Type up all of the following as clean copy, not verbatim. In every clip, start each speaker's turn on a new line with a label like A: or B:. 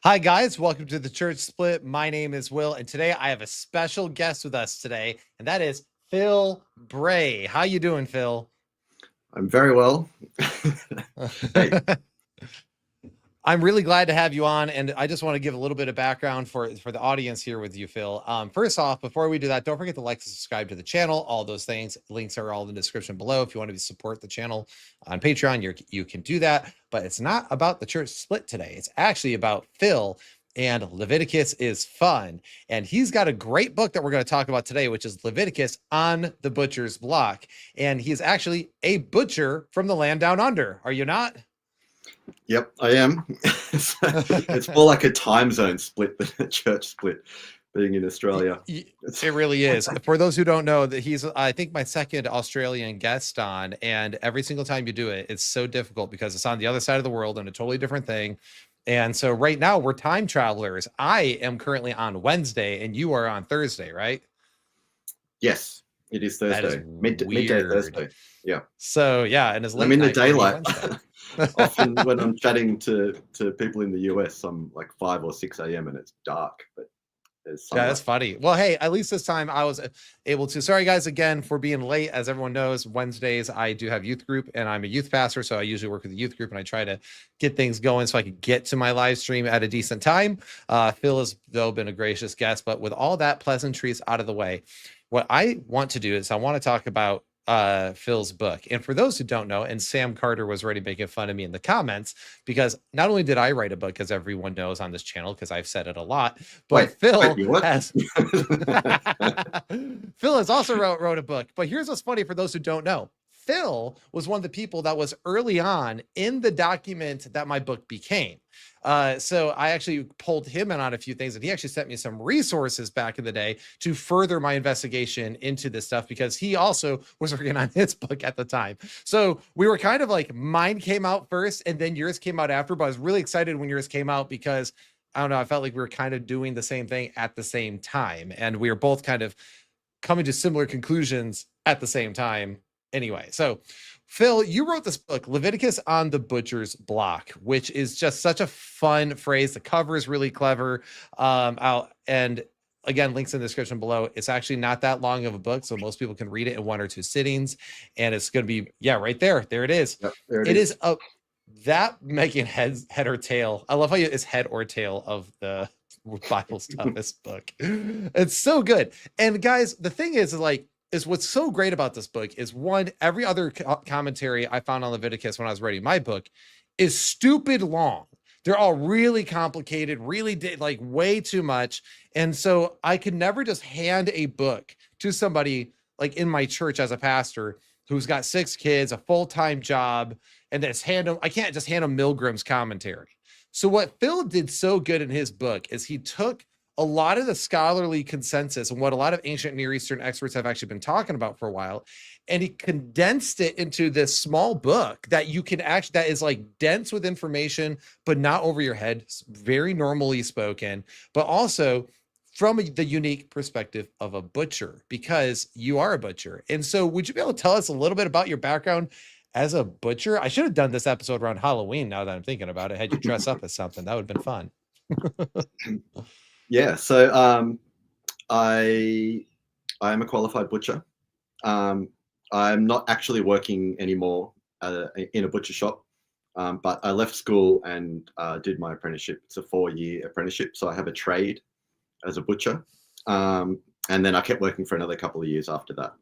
A: Hi, guys. Welcome to the Church Split. My name is Will, and today I have a special guest with us today, and that is Phil Bray. How you doing, Phil?
B: I'm very well. Hey,
A: I'm really glad to have you on, and I just want to give a little bit of background for the audience here with you, Phil. First off, before we do that, don't forget to like and subscribe to the channel. All those things, links are all in the description below. If you want to support the channel on Patreon, you can do that. But it's not about the Church Split today. It's actually about Phil. And Leviticus is fun. And he's got a great book that we're going to talk about today, which is Leviticus on the Butcher's Block. And he's actually a butcher from the land down under. Are you not?
B: yep, I am. It's more like a time zone split than a church split, being in Australia.
A: It really is. For those who don't know, that he's, I think, my second Australian guest on, and every single time you do it, it's so difficult because it's on the other side of the world and a totally different thing. And so right now we're time travelers. I am currently on Wednesday, and you are on Thursday, right?
B: Yes, it is
A: That is
B: Thursday, midday
A: weird.
B: Thursday. Yeah,
A: So yeah, and it's
B: I'm
A: late
B: in the
A: night for me
B: daylight.
A: Wednesday.
B: Often when I'm chatting to people in the US, I'm like 5 or 6 a.m. and it's dark, but there's
A: Yeah, that's
B: sunlight.
A: funny. Well, hey, at least this time I was able to. Sorry, guys, again for being late. As everyone knows, Wednesdays I do have youth group, and I'm a youth pastor, so I usually work with the youth group, and I try to get things going so I can get to my live stream at a decent time. Phil has though been a gracious guest, but with all that pleasantries out of the way, what I want to do is I want to talk about Phil's book. And for those who don't know, and Sam Carter was already making fun of me in the comments, because not only did I write a book, as everyone knows on this channel, because I've said it a lot, but
B: Wait, you what?
A: Phil has also wrote a book. But here's what's funny for those who don't know. Phil was one of the people that was early on in the document that my book became. So I actually pulled him in on a few things, and he actually sent me some resources back in the day to further my investigation into this stuff, because he also was working on his book at the time. So we were kind of like, mine came out first and then yours came out after, but I was really excited when yours came out because I don't know, I felt like we were kind of doing the same thing at the same time, and we were both kind of coming to similar conclusions at the same time. Anyway, so Phil, you wrote this book, Leviticus on the Butcher's Block, which is just such a fun phrase. The cover is really clever. And again, links in the description below. It's actually not that long of a book, so most people can read it in 1 or 2 sittings. And it's going to be, yeah, right there. There it is.
B: Yep, there it
A: It
B: is.
A: is a that making head or tail. I love how it's head or tail of the Bible stuff. This book, it's so good. And guys, the thing is like, is what's so great about this book is, one, every other commentary I found on Leviticus when I was writing my book is stupid long. They're all really complicated, really like way too much. And so I could never just hand a book to somebody like in my church as a pastor who's got 6 kids, a full-time job, and that's I can't just hand them Milgram's commentary. So what Phil did so good in his book is he took a lot of the scholarly consensus and what a lot of ancient Near Eastern experts have actually been talking about for a while, and he condensed it into this small book that you can actually, that is like dense with information, but not over your head, very normally spoken, but also from the unique perspective of a butcher, because you are a butcher. And so would you be able to tell us a little bit about your background as a butcher? I should have done this episode around Halloween, now that I'm thinking about it. Had you dress up as something, that would have been fun.
B: Yeah, so I am a qualified butcher. I'm not actually working anymore in a butcher shop, but I left school and did my apprenticeship. It's a 4-year apprenticeship, so I have a trade as a butcher, and then I kept working for another couple of years after that.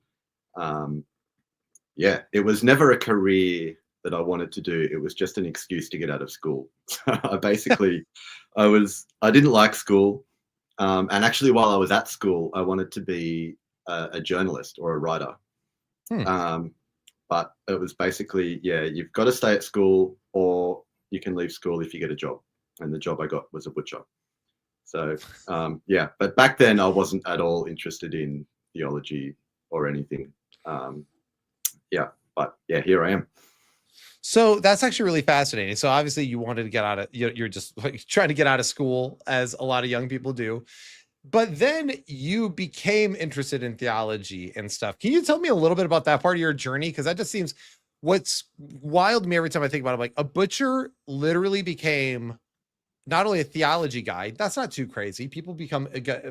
B: Yeah, it was never a career that I wanted to do. It was just an excuse to get out of school. I didn't like school. And actually, while I was at school, I wanted to be a journalist or a writer. But it was basically, yeah, you've got to stay at school, or you can leave school if you get a job. And the job I got was a butcher. So, yeah, but back then I wasn't at all interested in theology or anything. Yeah, but yeah, here I am.
A: So that's actually really fascinating. So obviously you wanted to get out of, you're just like trying to get out of school, as a lot of young people do. But then you became interested in theology and stuff. Can you tell me a little bit about that part of your journey? Because that just seems, what's wild to me every time I think about it, like a butcher literally became not only a theology guy, that's not too crazy. People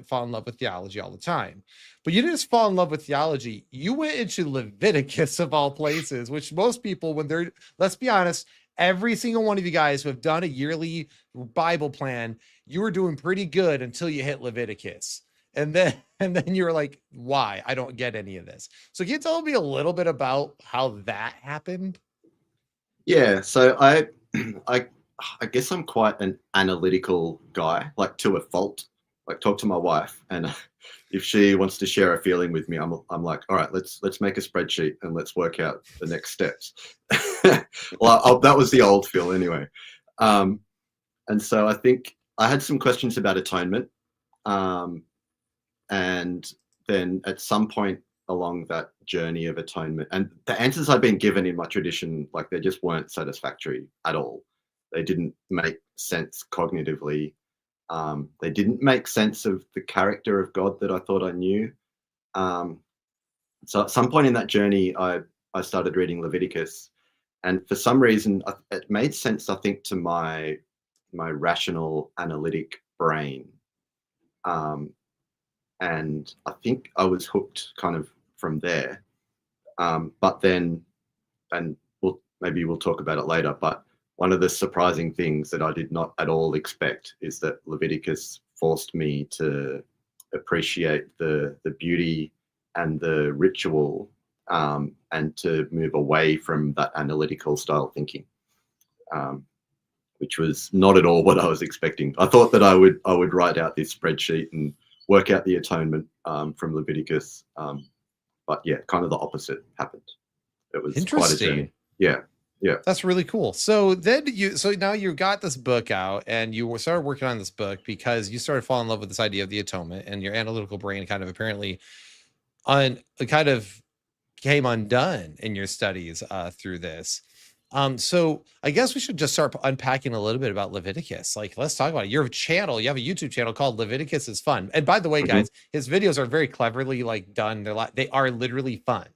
A: fall in love with theology all the time. But you didn't just fall in love with theology. You went into Leviticus of all places, which most people, when they're, let's be honest, every single one of you guys who have done a yearly Bible plan, you were doing pretty good until you hit Leviticus. And then you were like, why? I don't get any of this. So can you tell me a little bit about how that happened?
B: Yeah, so I I guess I'm quite an analytical guy, like to a fault. Like talk to my wife, and if she wants to share a feeling with me, I'm like, all right, let's make a spreadsheet and let's work out the next steps. Well, that was the old Phil anyway. And so I think I had some questions about atonement, and then at some point along that journey of atonement, and the answers I've been given in my tradition, like they just weren't satisfactory at all. They didn't make sense cognitively. They didn't make sense of the character of God that I thought I knew. So at some point in that journey, I started reading Leviticus, and for some reason, it made sense. I think to my rational, analytic brain, and I think I was hooked kind of from there. But then, and maybe we'll talk about it later, but one of the surprising things that I did not at all expect is that Leviticus forced me to appreciate the beauty and the ritual, and to move away from that analytical style thinking, which was not at all what I was expecting. I thought that I would write out this spreadsheet and work out the atonement from Leviticus, but yeah, kind of the opposite happened. It was quite a journey. Yeah. Yeah.
A: That's really cool. So now you got this book out and you started working on this book because you started falling in love with this idea of the atonement, and your analytical brain kind of apparently kind of came undone in your studies through this. So I guess we should just start unpacking a little bit about Leviticus. Like, let's talk about it. Your channel, you have a YouTube channel called Leviticus is Fun. And by the way, guys, his videos are very cleverly done. They are literally fun.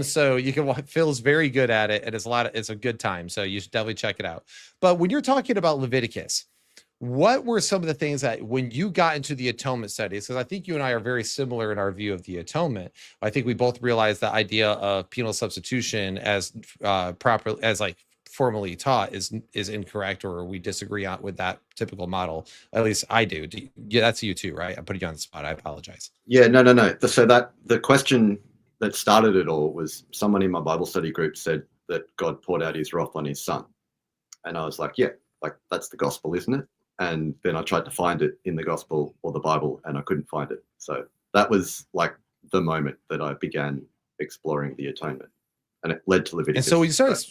A: So you can Phil's very good at it, and it's a good time. So you should definitely check it out. But when you're talking about Leviticus, what were some of the things that when you got into the atonement studies, because I think you and I are very similar in our view of the atonement. I think we both realize the idea of penal substitution as properly as formally taught is incorrect, or we disagree with that typical model. At least I do. Yeah, that's you too, right? I'm putting you on the spot. I apologize.
B: Yeah, no. So that the question that started it all was someone in my Bible study group said that God poured out his wrath on his son. And I was like, yeah, like that's the gospel, isn't it? And then I tried to find it in the gospel or the Bible, and I couldn't find it. So that was like the moment that I began exploring the atonement, and it led to Leviticus.
A: And so we started,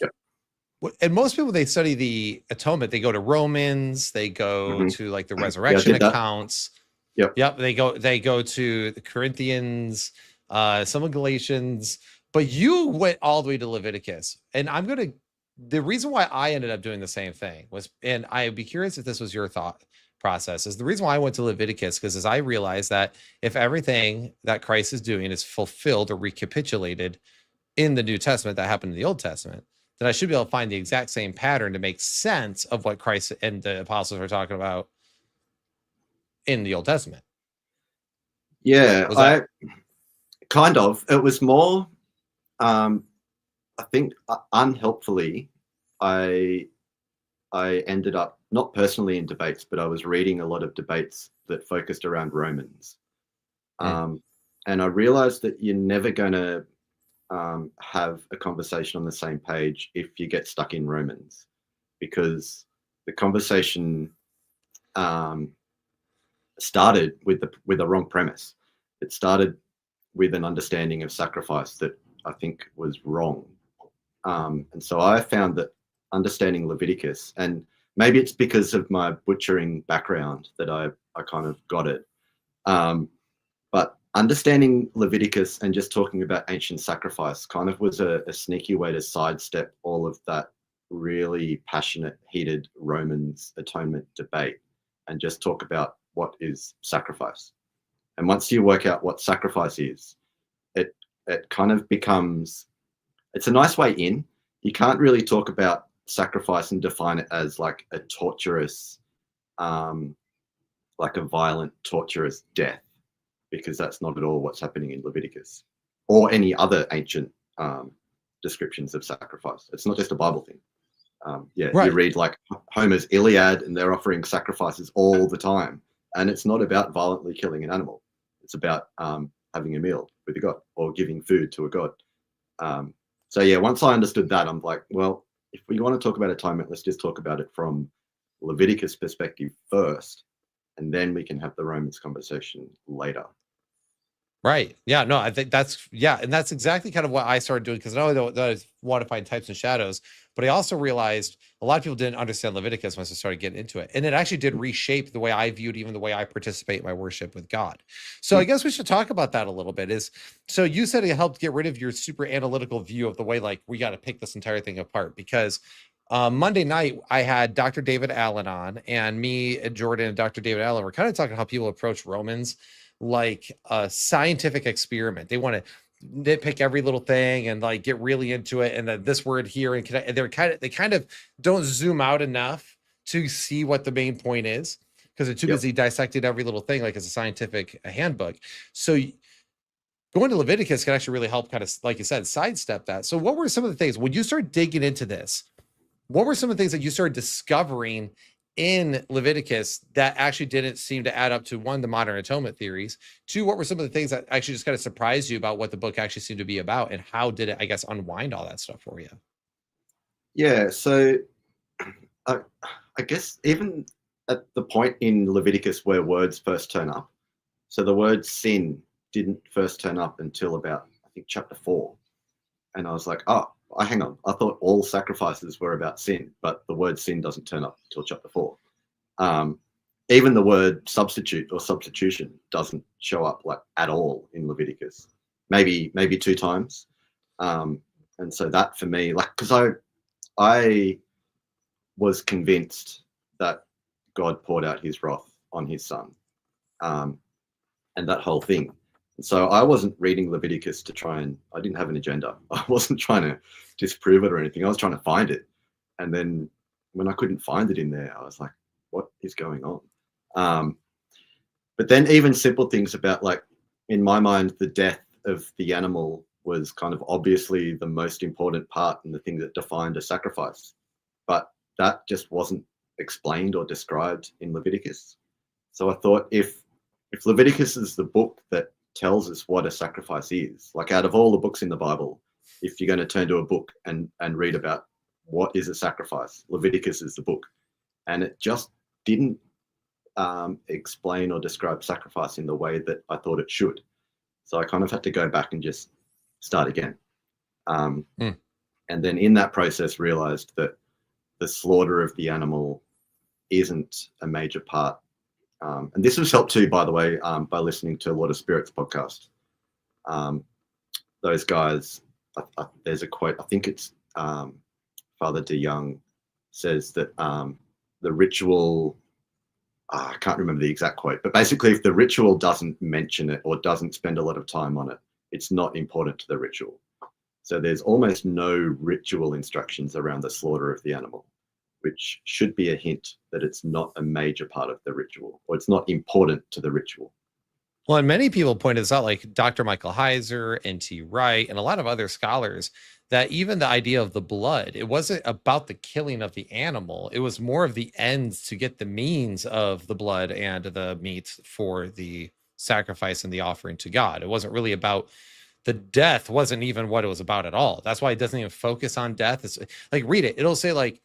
A: and most people, they study the atonement, they go to Romans, they go to like the resurrection accounts. Yep. They go to the Corinthians, some of Galatians, but you went all the way to Leviticus. And the reason why I ended up doing the same thing was, and I'd be curious if this was your thought process, is the reason why I went to Leviticus, because as I realized that if everything that Christ is doing is fulfilled or recapitulated in the New Testament that happened in the Old Testament, then I should be able to find the exact same pattern to make sense of what Christ and the apostles are talking about in the Old Testament.
B: Yeah, kind of. It was more, I think unhelpfully, I ended up not personally in debates, but I was reading a lot of debates that focused around Romans. And I realized that you're never going to have a conversation on the same page if you get stuck in Romans, because the conversation started with the wrong premise. It started with an understanding of sacrifice that I think was wrong. And so I found that understanding Leviticus, and maybe it's because of my butchering background that I kind of got it, but understanding Leviticus and just talking about ancient sacrifice kind of was a sneaky way to sidestep all of that really passionate, heated Romans atonement debate and just talk about what is sacrifice. And once you work out what sacrifice is, it kind of becomes, it's a nice way in. You can't really talk about sacrifice and define it as like a torturous like a violent, torturous death, because that's not at all what's happening in Leviticus or any other ancient descriptions of sacrifice. It's not just a Bible thing. You
A: Right.
B: read like Homer's Iliad, and they're offering sacrifices all the time, and it's not about violently killing an animal. It's about having a meal with a god or giving food to a god. So yeah, once I understood that, I'm like, well, if we want to talk about atonement, let's just talk about it from Leviticus perspective first, and then we can have the Romans conversation later.
A: Right. Yeah. No, I think that's, yeah. And that's exactly kind of what I started doing, because not only that I want to find types and shadows, but I also realized a lot of people didn't understand Leviticus once I started getting into it. And it actually did reshape the way I viewed even the way I participate in my worship with God. So I guess we should talk about that a little bit. So you said it helped get rid of your super analytical view of the way, like, we got to pick this entire thing apart, because Monday night I had Dr. David Allen on, and me and Jordan and Dr. David Allen were kind of talking how people approach Romans like a scientific experiment. They want to nitpick every little thing and like get really into it, and then this word here, and they kind of don't zoom out enough to see what the main point is, because they're too busy dissecting every little thing like it's a scientific handbook. So going to Leviticus can actually really help kind of, like you said, sidestep that. So what were some of the things when you start digging into this? What were some of the things that you started discovering in Leviticus that actually didn't seem to add up to, one, the modern atonement theories, two, what were some of the things that actually just kind of surprised you about what the book actually seemed to be about, and how did it, I guess, unwind all that stuff for you?
B: Yeah, so I guess even at the point in Leviticus where words first turn up, so the word sin didn't first turn up until about, I think, chapter 4. And I was like, oh, hang on. I thought all sacrifices were about sin, but the word sin doesn't turn up until chapter 4. Even the word substitute or substitution doesn't show up like at all in Leviticus. Maybe 2 times. And so that for me, like, because I was convinced that God poured out his wrath on his son, and that whole thing. So I wasn't reading Leviticus to try and, I didn't have an agenda. I wasn't trying to disprove it or anything. I was trying to find it. And then when I couldn't find it in there, I was like, what is going on? But then even simple things about, like, in my mind, the death of the animal was kind of obviously the most important part and the thing that defined a sacrifice. But that just wasn't explained or described in Leviticus. So I thought, if Leviticus is the book that tells us what a sacrifice is, like, out of all the books in the Bible, if you're going to turn to a book and read about what is a sacrifice, Leviticus is the book. And it just didn't explain or describe sacrifice in the way that I thought it should. So I kind of had to go back and just start again. And then in that process realized that the slaughter of the animal isn't a major part. And this was helped too, by the way, by listening to a lot of Spirits podcast. Those guys, there's a quote, I think it's Father DeYoung says that the ritual, I can't remember the exact quote, but basically if the ritual doesn't mention it or doesn't spend a lot of time on it, it's not important to the ritual. So there's almost no ritual instructions around the slaughter of the animal, which should be a hint that it's not a major part of the ritual, or it's not important to the ritual.
A: Well, and many people pointed this out, like Dr. Michael Heiser, N.T. Wright, and a lot of other scholars, that even the idea of the blood, it wasn't about the killing of the animal. It was more of the ends to get the means of the blood and the meat for the sacrifice and the offering to God. It wasn't really about the death, wasn't even what it was about at all. That's why it doesn't even focus on death. It's like, read it. It'll say, like,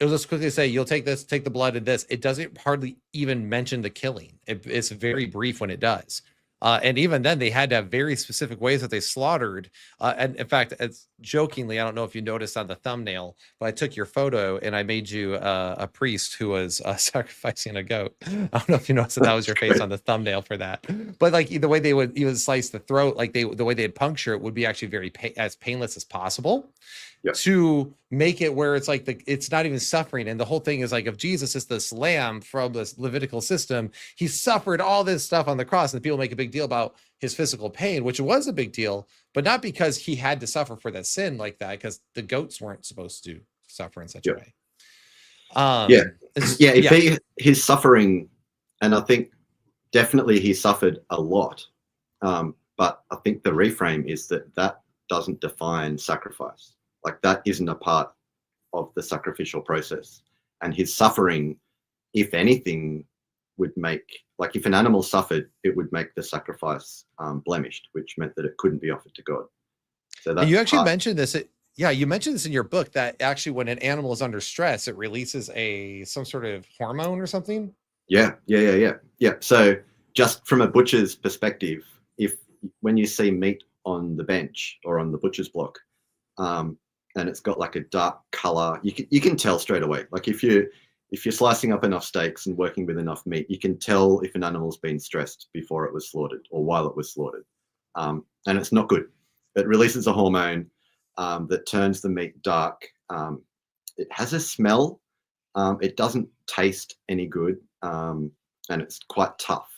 A: it'll just quickly say, you'll take this, take the blood and this. It doesn't hardly even mention the killing. It's very brief when it does. And even then, they had to have very specific ways that they slaughtered. And in fact, it's jokingly, I don't know if you noticed on the thumbnail, but I took your photo and I made you a priest who was sacrificing a goat. I don't know if you noticed that was your face on the thumbnail for that. But like the way they would even slice the throat, like the way they'd puncture it would be actually very as painless as possible. Yep. To make it where it's like it's not even suffering. And the whole thing is like, if Jesus is this lamb from this Levitical system, he suffered all this stuff on the cross, and people make a big deal about his physical pain, which was a big deal, but not because he had to suffer for that sin like that, because the goats weren't supposed to suffer in such a way.
B: Yeah.
A: It's,
B: Yeah,
A: yeah.
B: he's suffering, and I think definitely he suffered a lot. But I think the reframe is that that doesn't define sacrifice. Like that isn't a part of the sacrificial process. And his suffering, if anything, would make, like if an animal suffered, it would make the sacrifice blemished, which meant that it couldn't be offered to God. So
A: And
B: that's
A: you actually
B: part.
A: mentioned this. Yeah, you mentioned this in your book that actually when an animal is under stress, it releases some sort of hormone or something.
B: Yeah. So just from a butcher's perspective, if when you see meat on the bench or on the butcher's block, and it's got like a dark color, you can tell straight away. Like if you're slicing up enough steaks and working with enough meat, you can tell if an animal's been stressed before it was slaughtered or while it was slaughtered, and it's not good. It releases a hormone that turns the meat dark. It has a smell. It doesn't taste any good, and it's quite tough.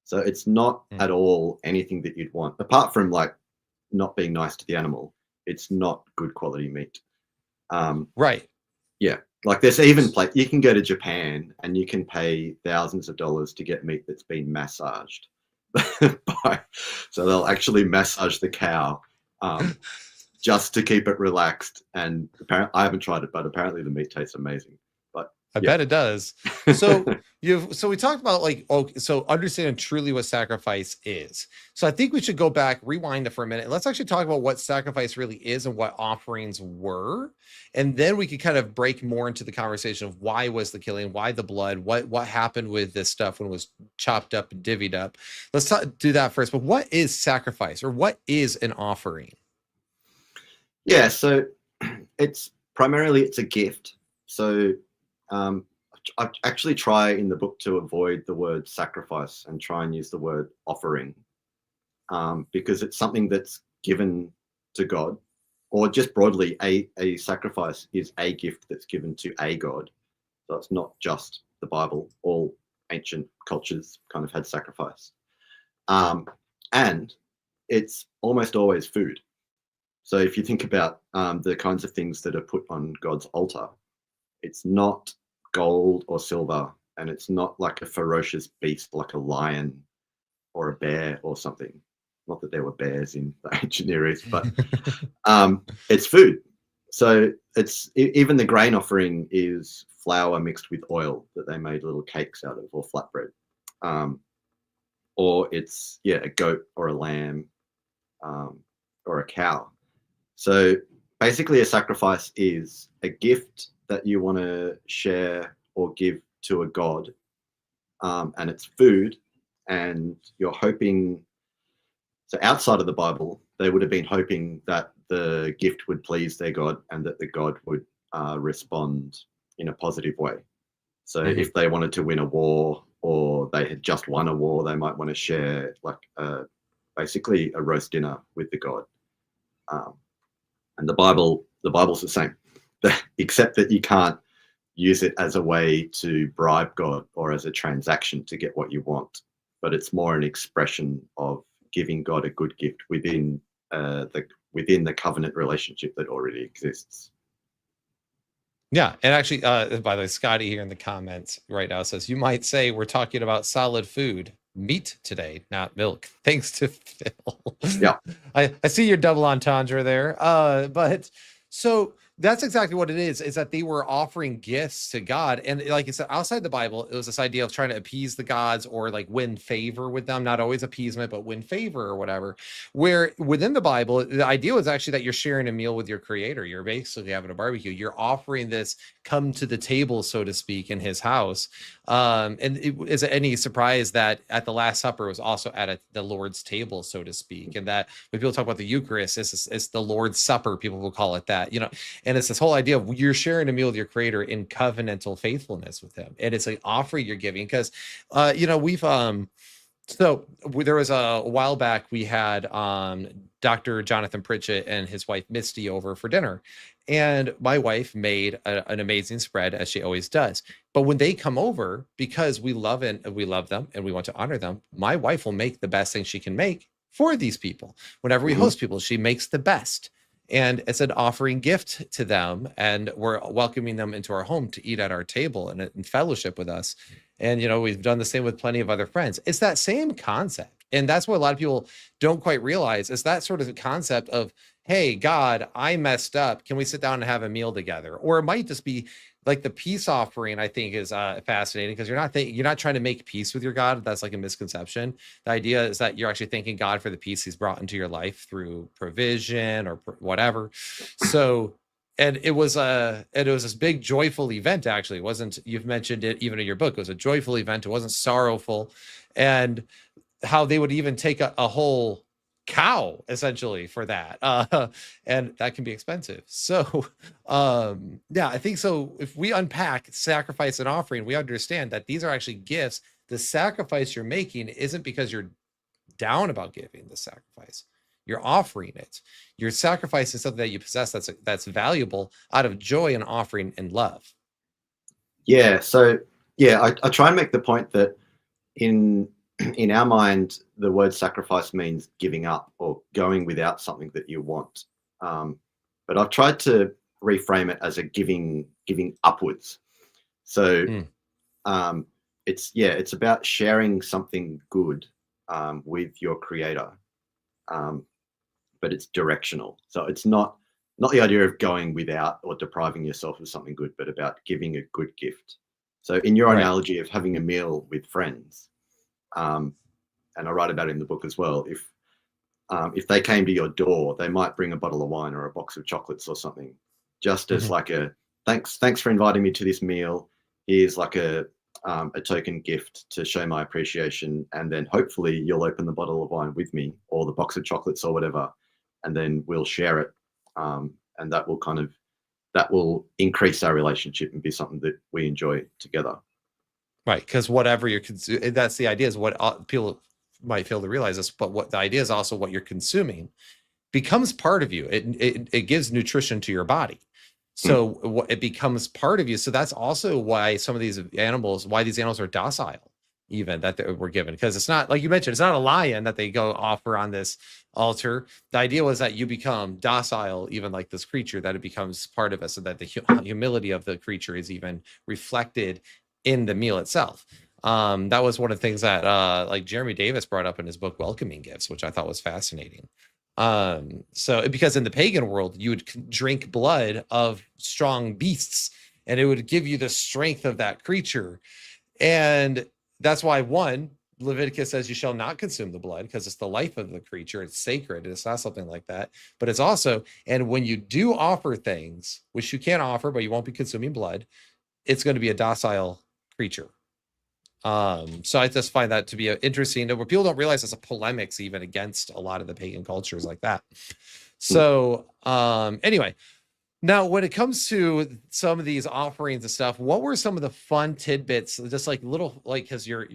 B: So it's not
A: Hmm.
B: at all anything that you'd want, apart from like not being nice to the animal. It's not good quality meat.
A: Right.
B: Yeah, like there's even you can go to Japan and you can pay thousands of dollars to get meat that's been massaged. So they'll actually massage the cow just to keep it relaxed. And apparently, I haven't tried it, but apparently the meat tastes amazing. But
A: I
B: yeah.
A: bet it does. So so we talked about like, oh, so understanding truly what sacrifice is. So I think we should go back, rewind it for a minute. Let's actually talk about what sacrifice really is and what offerings were. And then we could kind of break more into the conversation of why was the killing, why the blood, what happened with this stuff when it was chopped up and divvied up. Let's do that first. But what is sacrifice or what is an offering?
B: Yeah, so it's primarily it's a gift. So I actually try in the book to avoid the word sacrifice and try and use the word offering, because it's something that's given to God, or just broadly, a sacrifice is a gift that's given to a God. So it's not just the Bible. All ancient cultures kind of had sacrifice, and it's almost always food. So if you think about the kinds of things that are put on God's altar, it's not gold or silver, and it's not like a ferocious beast like a lion or a bear or something. Not that there were bears in the ancient Near East, but it's food. So even the grain offering is flour mixed with oil that they made little cakes out of, or flatbread, or it's a goat or a lamb, or a cow. So basically, a sacrifice is a gift that you want to share or give to a god, and it's food, and you're hoping. So outside of the Bible, they would have been hoping that the gift would please their god and that the god would respond in a positive way. So
A: Mhm.
B: if they wanted to win a war or they had just won a war, they might want to share like basically a roast dinner with the god. Um, and the Bible's the same, except that you can't use it as a way to bribe God or as a transaction to get what you want, but it's more an expression of giving God a good gift within the covenant relationship that already exists.
A: Yeah, and actually, by the way, Scotty here in the comments right now says you might say we're talking about solid food, meat today, not milk. Thanks to Phil.
B: Yeah.
A: I see your double entendre there. But so that's exactly what it is that they were offering gifts to God. And like I said, outside the Bible, it was this idea of trying to appease the gods or like win favor with them, not always appeasement, but win favor or whatever. Where within the Bible, the idea was actually that you're sharing a meal with your creator. You're basically having a barbecue. You're offering this come to the table, so to speak, in his house. And is it any surprise that at the Last Supper was also at the Lord's table, so to speak, and that when people talk about the Eucharist, it's the Lord's Supper. People will call it that, and it's this whole idea of you're sharing a meal with your Creator in covenantal faithfulness with Him, and it's an offering you're giving because, we've so there was a while back we had Dr. Jonathan Pritchett and his wife Misty over for dinner. And my wife made an amazing spread as she always does. But when they come over, because we love them and we want to honor them, my wife will make the best thing she can make for these people. Whenever we
B: Mhm.
A: host people, she makes the best. and it's an offering gift to them, and we're welcoming them into our home to eat at our table and in fellowship with us. And we've done the same with plenty of other friends. It's that same concept, and that's what a lot of people don't quite realize, is that sort of concept of, hey, God, I messed up, can we sit down and have a meal together? Or it might just be like the peace offering. I think is fascinating, because you're not trying to make peace with your God. That's like a misconception. The idea is that you're actually thanking God for the peace he's brought into your life through provision or whatever. So, and it was this big joyful event. Actually, it wasn't, you've mentioned it even in your book, it was a joyful event. It wasn't sorrowful. And how they would even take a whole cow essentially for that, and that can be expensive. So yeah, I think so. If we unpack sacrifice and offering, we understand that these are actually gifts. The sacrifice you're making isn't because you're down about giving the sacrifice, you're offering it. Your sacrifice is something that you possess that's valuable out of joy and offering and love.
B: Yeah. So yeah, I try and make the point that in our mind, the word sacrifice means giving up or going without something that you want. But I've tried to reframe it as a giving upwards. So it's about sharing something good with your creator, but it's directional. So it's not the idea of going without or depriving yourself of something good, but about giving a good gift. So in your analogy of having a meal with friends, and I write about it in the book as well, if they came to your door, they might bring a bottle of wine or a box of chocolates or something, just as like a thanks for inviting me to this meal. Here's like a token gift to show my appreciation, and then hopefully you'll open the bottle of wine with me or the box of chocolates or whatever, and then we'll share it, and that will increase our relationship and be something that we enjoy together.
A: Right, because whatever you're consuming, that's the idea, is what people might fail to realize this, but what the idea is also what you're consuming becomes part of you. It gives nutrition to your body. So it becomes part of you. So that's also why these animals are docile, even that they were given, because it's not, like you mentioned, it's not a lion that they go offer on this altar. The idea was that you become docile, even like this creature, that it becomes part of us, so that the humility of the creature is even reflected in the meal itself. That was one of the things that like Jeremy Davis brought up in his book Welcoming Gifts, which I thought was fascinating. So because in the pagan world, you would drink blood of strong beasts, and it would give you the strength of that creature. And that's why Leviticus says you shall not consume the blood, because it's the life of the creature. It's sacred. It's not something like that. But it's also, and when you do offer things, which you can't offer, but you won't be consuming blood, it's going to be a docile creature. So I just find that to be interesting, where people don't realize there's a polemics even against a lot of the pagan cultures like that. So anyway, now when it comes to some of these offerings and stuff, what were some of the fun tidbits, just like little, like, because your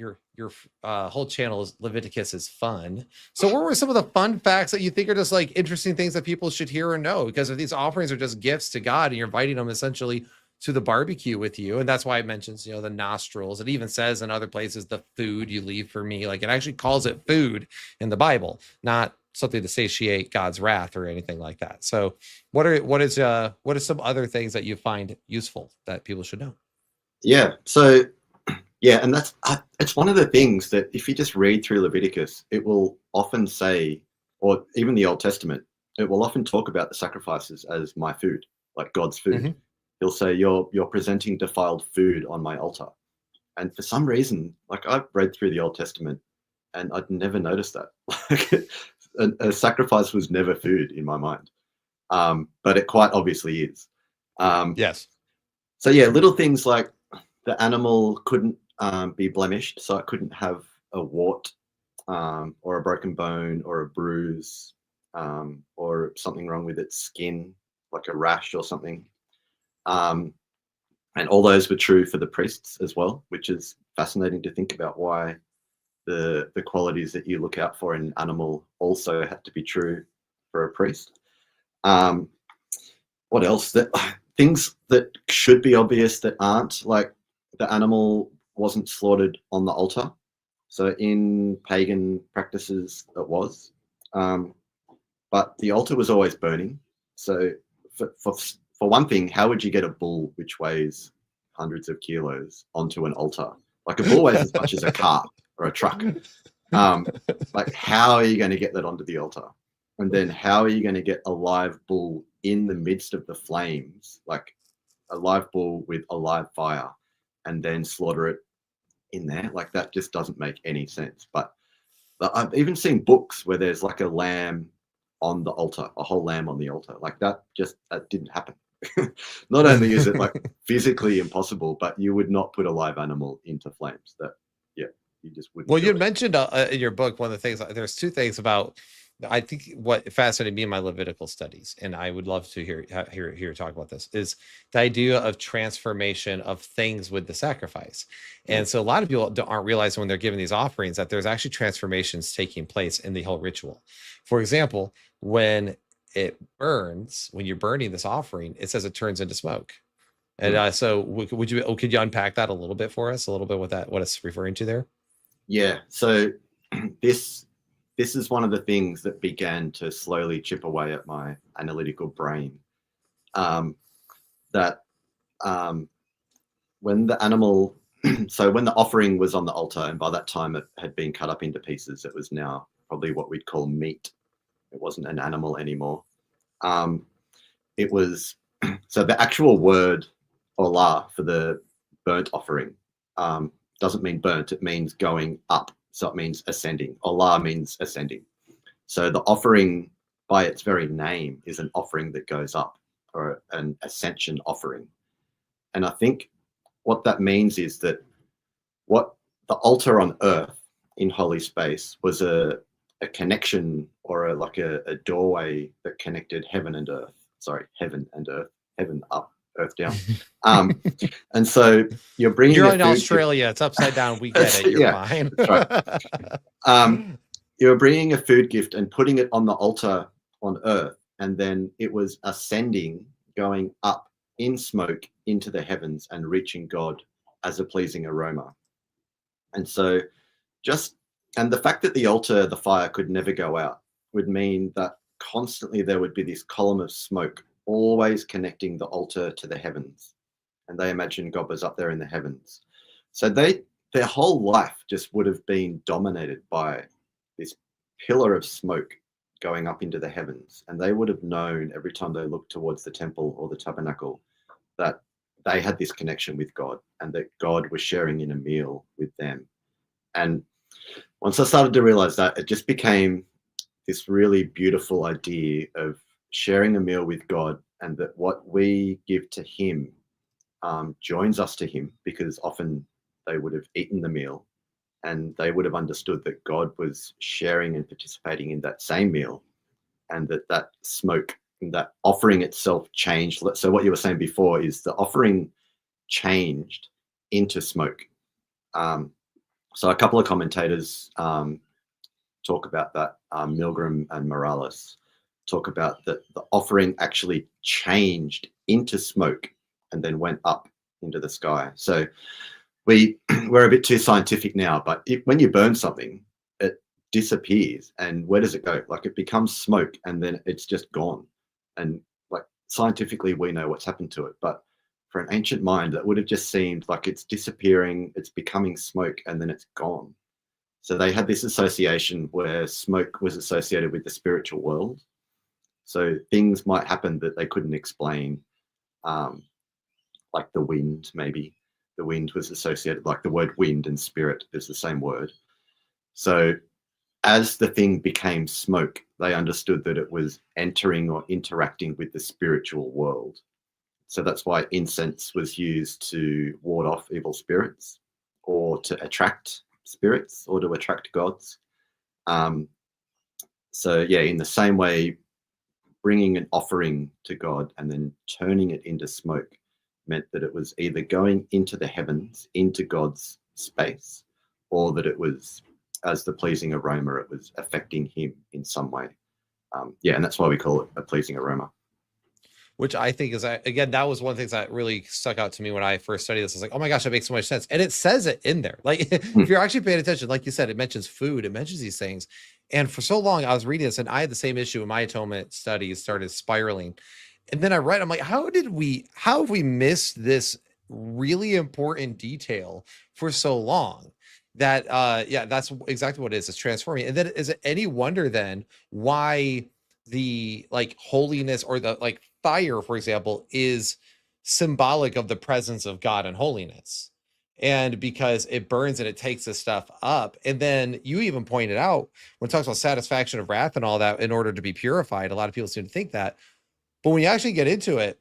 A: whole channel is Leviticus is fun, so what were some of the fun facts that you think are just like interesting things that people should hear or know? Because if these offerings are just gifts to God, and you're inviting them essentially to the barbecue with you, and that's why it mentions the nostrils. It even says in other places, the food you leave for me. Like, it actually calls it food in the Bible, not something to satiate God's wrath or anything like that. So what are some other things that you find useful that people should know?
B: So and that's it's one of the things that if you just read through Leviticus, it will often say, or even the Old Testament, it will often talk about the sacrifices as my food, like God's food. He'll say, you're presenting defiled food on my altar. And for some reason, like, I've read through the Old Testament and I'd never noticed that. a sacrifice was never food in my mind. But it quite obviously is.
A: Yes.
B: So yeah, little things like the animal couldn't be blemished. So it couldn't have a wart or a broken bone or a bruise or something wrong with its skin, like a rash or something. And all those were true for the priests as well, which is fascinating to think about, why the qualities that you look out for in an animal also had to be true for a priest. What else? Things that should be obvious that aren't, like the animal wasn't slaughtered on the altar. So in pagan practices it was. But the altar was always burning. So for one thing, how would you get a bull which weighs hundreds of kilos onto an altar? Like a bull weighs as much as a car or a truck. Like how are you going to get that onto the altar? And then how are you going to get a live bull in the midst of the flames, like a live bull with a live fire, and then slaughter it in there? Like that just doesn't make any sense. But I've even seen books where there's like a lamb on the altar, a whole lamb on the altar. Like that didn't happen. Not only is it like physically impossible, but you would not put a live animal into flames. That, yeah, you just wouldn't.
A: Well, you mentioned in your book, one of the things, there's two things about, I think what fascinated me in my Levitical studies, and I would love to hear talk about this, is the idea of transformation of things with the sacrifice. And so a lot of people aren't realizing when they're giving these offerings that there's actually transformations taking place in the whole ritual. For example, when it burns, when you're burning this offering, it says it turns into smoke. And so could you unpack that a little bit for us, a little bit what it's referring to there?
B: Yeah. So this is one of the things that began to slowly chip away at my analytical brain. When the animal, so when the offering was on the altar, and by that time it had been cut up into pieces, it was now probably what we'd call meat. It wasn't an animal anymore. It was, so the actual word olah for the burnt offering doesn't mean burnt, it means going up. So it means ascending. Olah means ascending. So the offering by its very name is an offering that goes up, or an ascension offering. And I think what that means is that what the altar on earth in holy space was a connection, or a doorway that connected heaven and earth. Sorry, heaven and earth, heaven up, earth down. And so you're
A: in Australia, it's upside down. We get it. You're fine.
B: That's right. You're bringing a food gift and putting it on the altar on earth, and then it was ascending, going up in smoke into the heavens and reaching God as a pleasing aroma. And so and the fact that the altar, the fire, could never go out would mean that constantly there would be this column of smoke always connecting the altar to the heavens. And they imagined God was up there in the heavens. So their whole life just would have been dominated by this pillar of smoke going up into the heavens. And they would have known every time they looked towards the temple or the tabernacle that they had this connection with God, and that God was sharing in a meal with them. And once I started to realize that, it just became this really beautiful idea of sharing a meal with God, and that what we give to him joins us to him, because often they would have eaten the meal and they would have understood that God was sharing and participating in that same meal, and that smoke and that offering itself changed. So what you were saying before is the offering changed into smoke. So a couple of commentators talk about that. Milgram and Morales talk about that the offering actually changed into smoke and then went up into the sky. So we're a bit too scientific now, but when you burn something, it disappears. And where does it go? Like, it becomes smoke and then it's just gone. And like, scientifically, we know what's happened to it, but for an ancient mind, that would have just seemed like it's disappearing, it's becoming smoke, and then it's gone. So they had this association where smoke was associated with the spiritual world. So things might happen that they couldn't explain, like the wind, maybe. The wind was associated, like the word wind and spirit is the same word. So as the thing became smoke, they understood that it was entering or interacting with the spiritual world. So that's why incense was used to ward off evil spirits, or to attract spirits, or to attract gods. So yeah, in the same way, bringing an offering to God and then turning it into smoke meant that it was either going into the heavens, into God's space, or that it was, as the pleasing aroma, it was affecting him in some way. Yeah, and that's why we call it a pleasing aroma.
A: which I think is, again, that was one of the things that really stuck out to me when I first studied this. I was like, oh my gosh, that makes so much sense. And it says it in there. Like, if
B: Hmm.
A: you're actually paying attention, like you said, it mentions food, it mentions these things. And for so long, I was reading this and I had the same issue in my atonement studies, started spiraling. And then I read, I'm like, how have we missed this really important detail for so long? That yeah, that's exactly what it is. It's transforming. And then is it any wonder then why the like holiness or the like fire, for example, is symbolic of the presence of God and holiness? And because it burns and it takes this stuff up. And then you even pointed out when it talks about satisfaction of wrath and all that in order to be purified, a lot of people seem to think that. But when you actually get into it,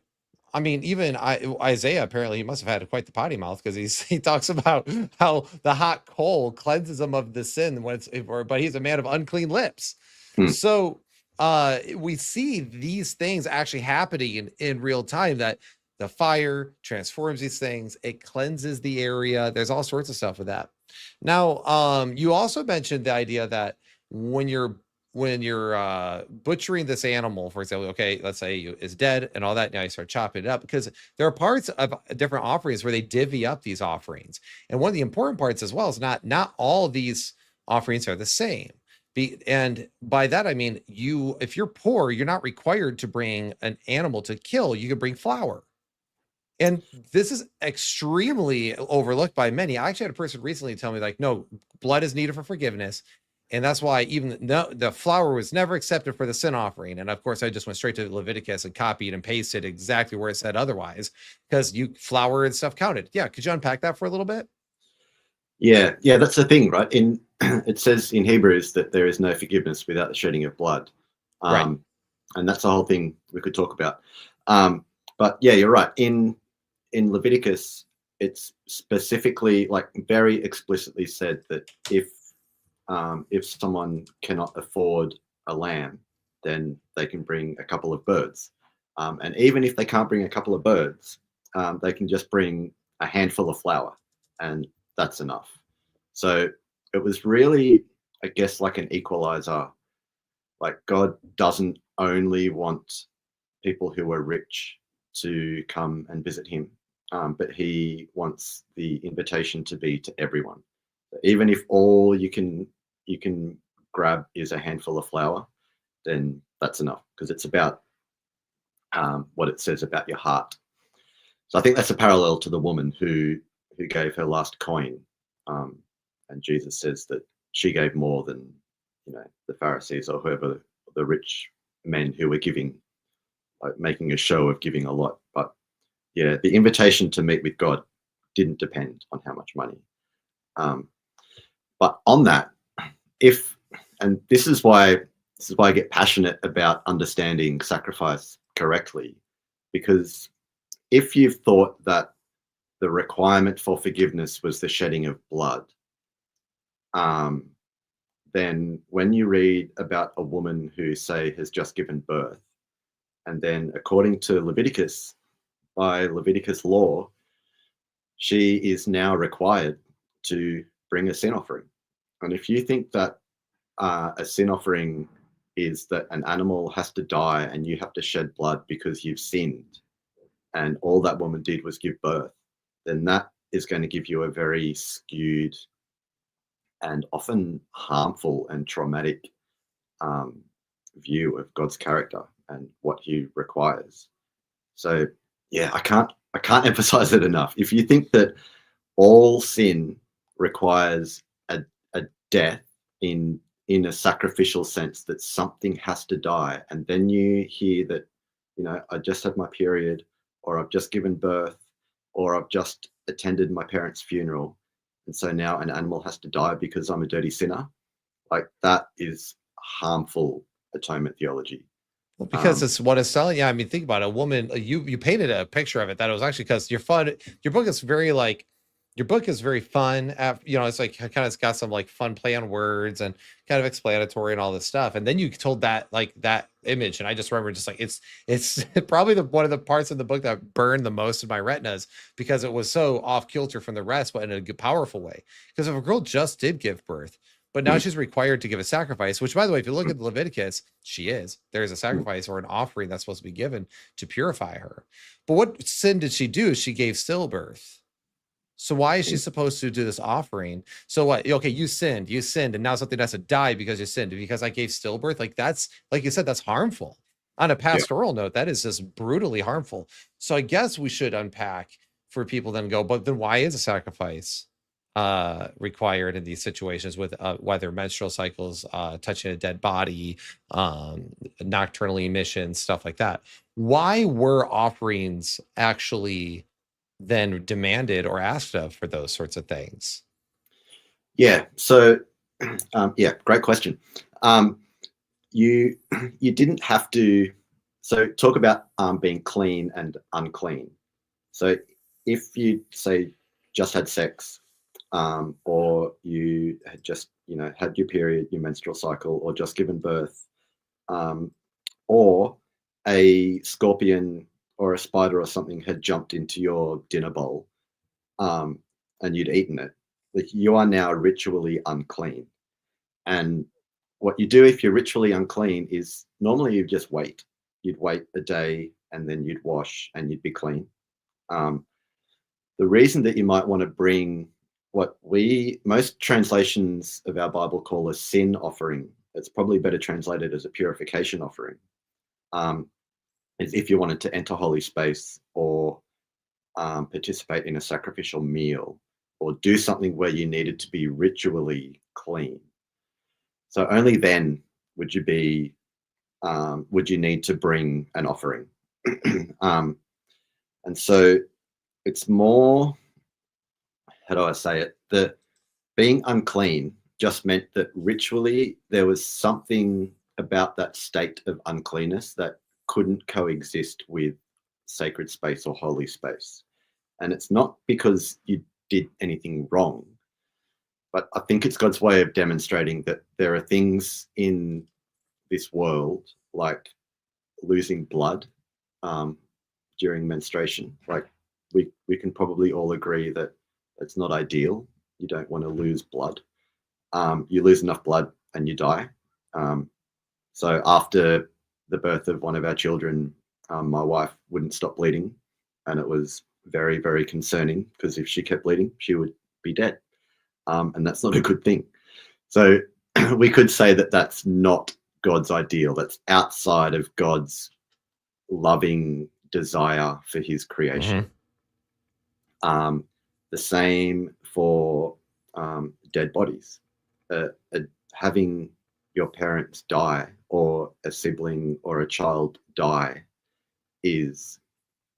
A: I mean, even Isaiah, apparently he must have had quite the potty mouth because he talks about how the hot coal cleanses him of the sin when but he's a man of unclean lips.
B: Hmm.
A: So we see these things actually happening in real time, that the fire transforms these things, it cleanses the area. There's all sorts of stuff with that. Now, you also mentioned the idea that when you're butchering this animal, for example, okay, let's say is dead and all that, now you start chopping it up, because there are parts of different offerings where they divvy up these offerings. And one of the important parts as well is not all these offerings are the same. And by that I mean, if you're poor, you're not required to bring an animal to kill. You can bring flour. And this is extremely overlooked by many. I actually had a person recently tell me, like, no, blood is needed for forgiveness. And that's why even the flour was never accepted for the sin offering. And of course, I just went straight to Leviticus and copied and pasted exactly where it said otherwise, because flour and stuff counted. Yeah. Could you unpack that for a little bit?
B: Yeah, that's the thing, right? In it says in Hebrews that there is no forgiveness without the shedding of blood,
A: Right.
B: and that's the whole thing we could talk about. But yeah, you're right. In Leviticus, it's specifically, like, very explicitly said that if someone cannot afford a lamb, then they can bring a couple of birds, and even if they can't bring a couple of birds, they can just bring a handful of flour, and that's enough. So it was really, I guess, like an equalizer. Like, God doesn't only want people who are rich to come and visit him, but he wants the invitation to be to everyone. Even if all you can grab is a handful of flour, then that's enough, because it's about what it says about your heart. So I think that's a parallel to the woman who gave her last coin, and Jesus says that she gave more than, the Pharisees or whoever, the rich men who were giving, like, making a show of giving a lot. But yeah, the invitation to meet with God didn't depend on how much money. But on that, and this is why I get passionate about understanding sacrifice correctly, because if you've thought that the requirement for forgiveness was the shedding of blood, then when you read about a woman who, say, has just given birth, and then according to Leviticus, by Leviticus law, she is now required to bring a sin offering. And if you think that a sin offering is that an animal has to die and you have to shed blood because you've sinned, and all that woman did was give birth, then that is going to give you a very skewed and often harmful and traumatic view of God's character and what he requires. So yeah, I can't emphasize it enough. If you think that all sin requires a death in a sacrificial sense, that something has to die, and then you hear that, I just had my period, or I've just given birth, or I've just attended my parents' funeral, and so now an animal has to die because I'm a dirty sinner, like, that is harmful atonement theology.
A: Well, because it's what it's selling. Yeah, I mean, think about it. A woman, you painted a picture of it that it was actually because your book is very like, your book is very fun. It's like kind of, it's got some like fun play on words and kind of explanatory and all this stuff. And then you told that like that image, and I just remember just like it's probably one of the parts of the book that burned the most in my retinas, because it was so off kilter from the rest, but in a good, powerful way. Because if a girl just did give birth, but now she's required to give a sacrifice, which, by the way, if you look at the Leviticus, there is a sacrifice or an offering that's supposed to be given to purify her. But what sin did she do? She gave stillbirth. So why is she supposed to do this offering? So what? Okay, you sinned, and now something has to die because you sinned, because I gave stillbirth. Like, that's, like you said, that's harmful. On a pastoral note, that is just brutally harmful. So I guess we should unpack for people then go, but then why is a sacrifice required in these situations with whether menstrual cycles, touching a dead body, nocturnal emissions, stuff like that? Why were offerings actually then demanded or asked of for those sorts of things?
B: Yeah. So, great question. You didn't have to. So talk about being clean and unclean. So if you say just had sex, or you had just had your period, your menstrual cycle, or just given birth, or a scorpion or a spider or something had jumped into your dinner bowl, and you'd eaten it, like, you are now ritually unclean. And what you do if you're ritually unclean is normally you just wait. You'd wait a day and then you'd wash and you'd be clean. The reason that you might want to bring what most translations of our Bible call a sin offering, it's probably better translated as a purification offering, is if you wanted to enter holy space, or participate in a sacrificial meal, or do something where you needed to be ritually clean. So only then would you need to bring an offering. And so it's more, how do I say it? That being unclean just meant that ritually there was something about that state of uncleanness that couldn't coexist with sacred space or holy space. And it's not because you did anything wrong, but I think it's God's way of demonstrating that there are things in this world, like losing blood during menstruation. Like, we can probably all agree that it's not ideal. You don't want to lose blood. You lose enough blood and you die. So after the birth of one of our children, my wife wouldn't stop bleeding, and it was very, very concerning, because if she kept bleeding, she would be dead. And that's not a good thing. So we could say that that's not God's ideal. That's outside of God's loving desire for his creation. The same for dead bodies. Having your parents die, or a sibling or a child die, is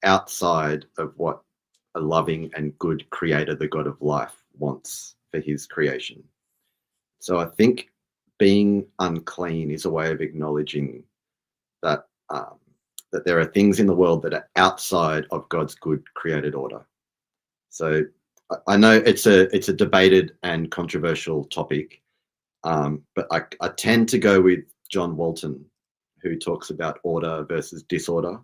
B: outside of what a loving and good creator, the God of life, wants for his creation. So I think being unclean is a way of acknowledging that that there are things in the world that are outside of God's good created order. So I know it's a debated and controversial topic, but I tend to go with John Walton, who talks about order versus disorder.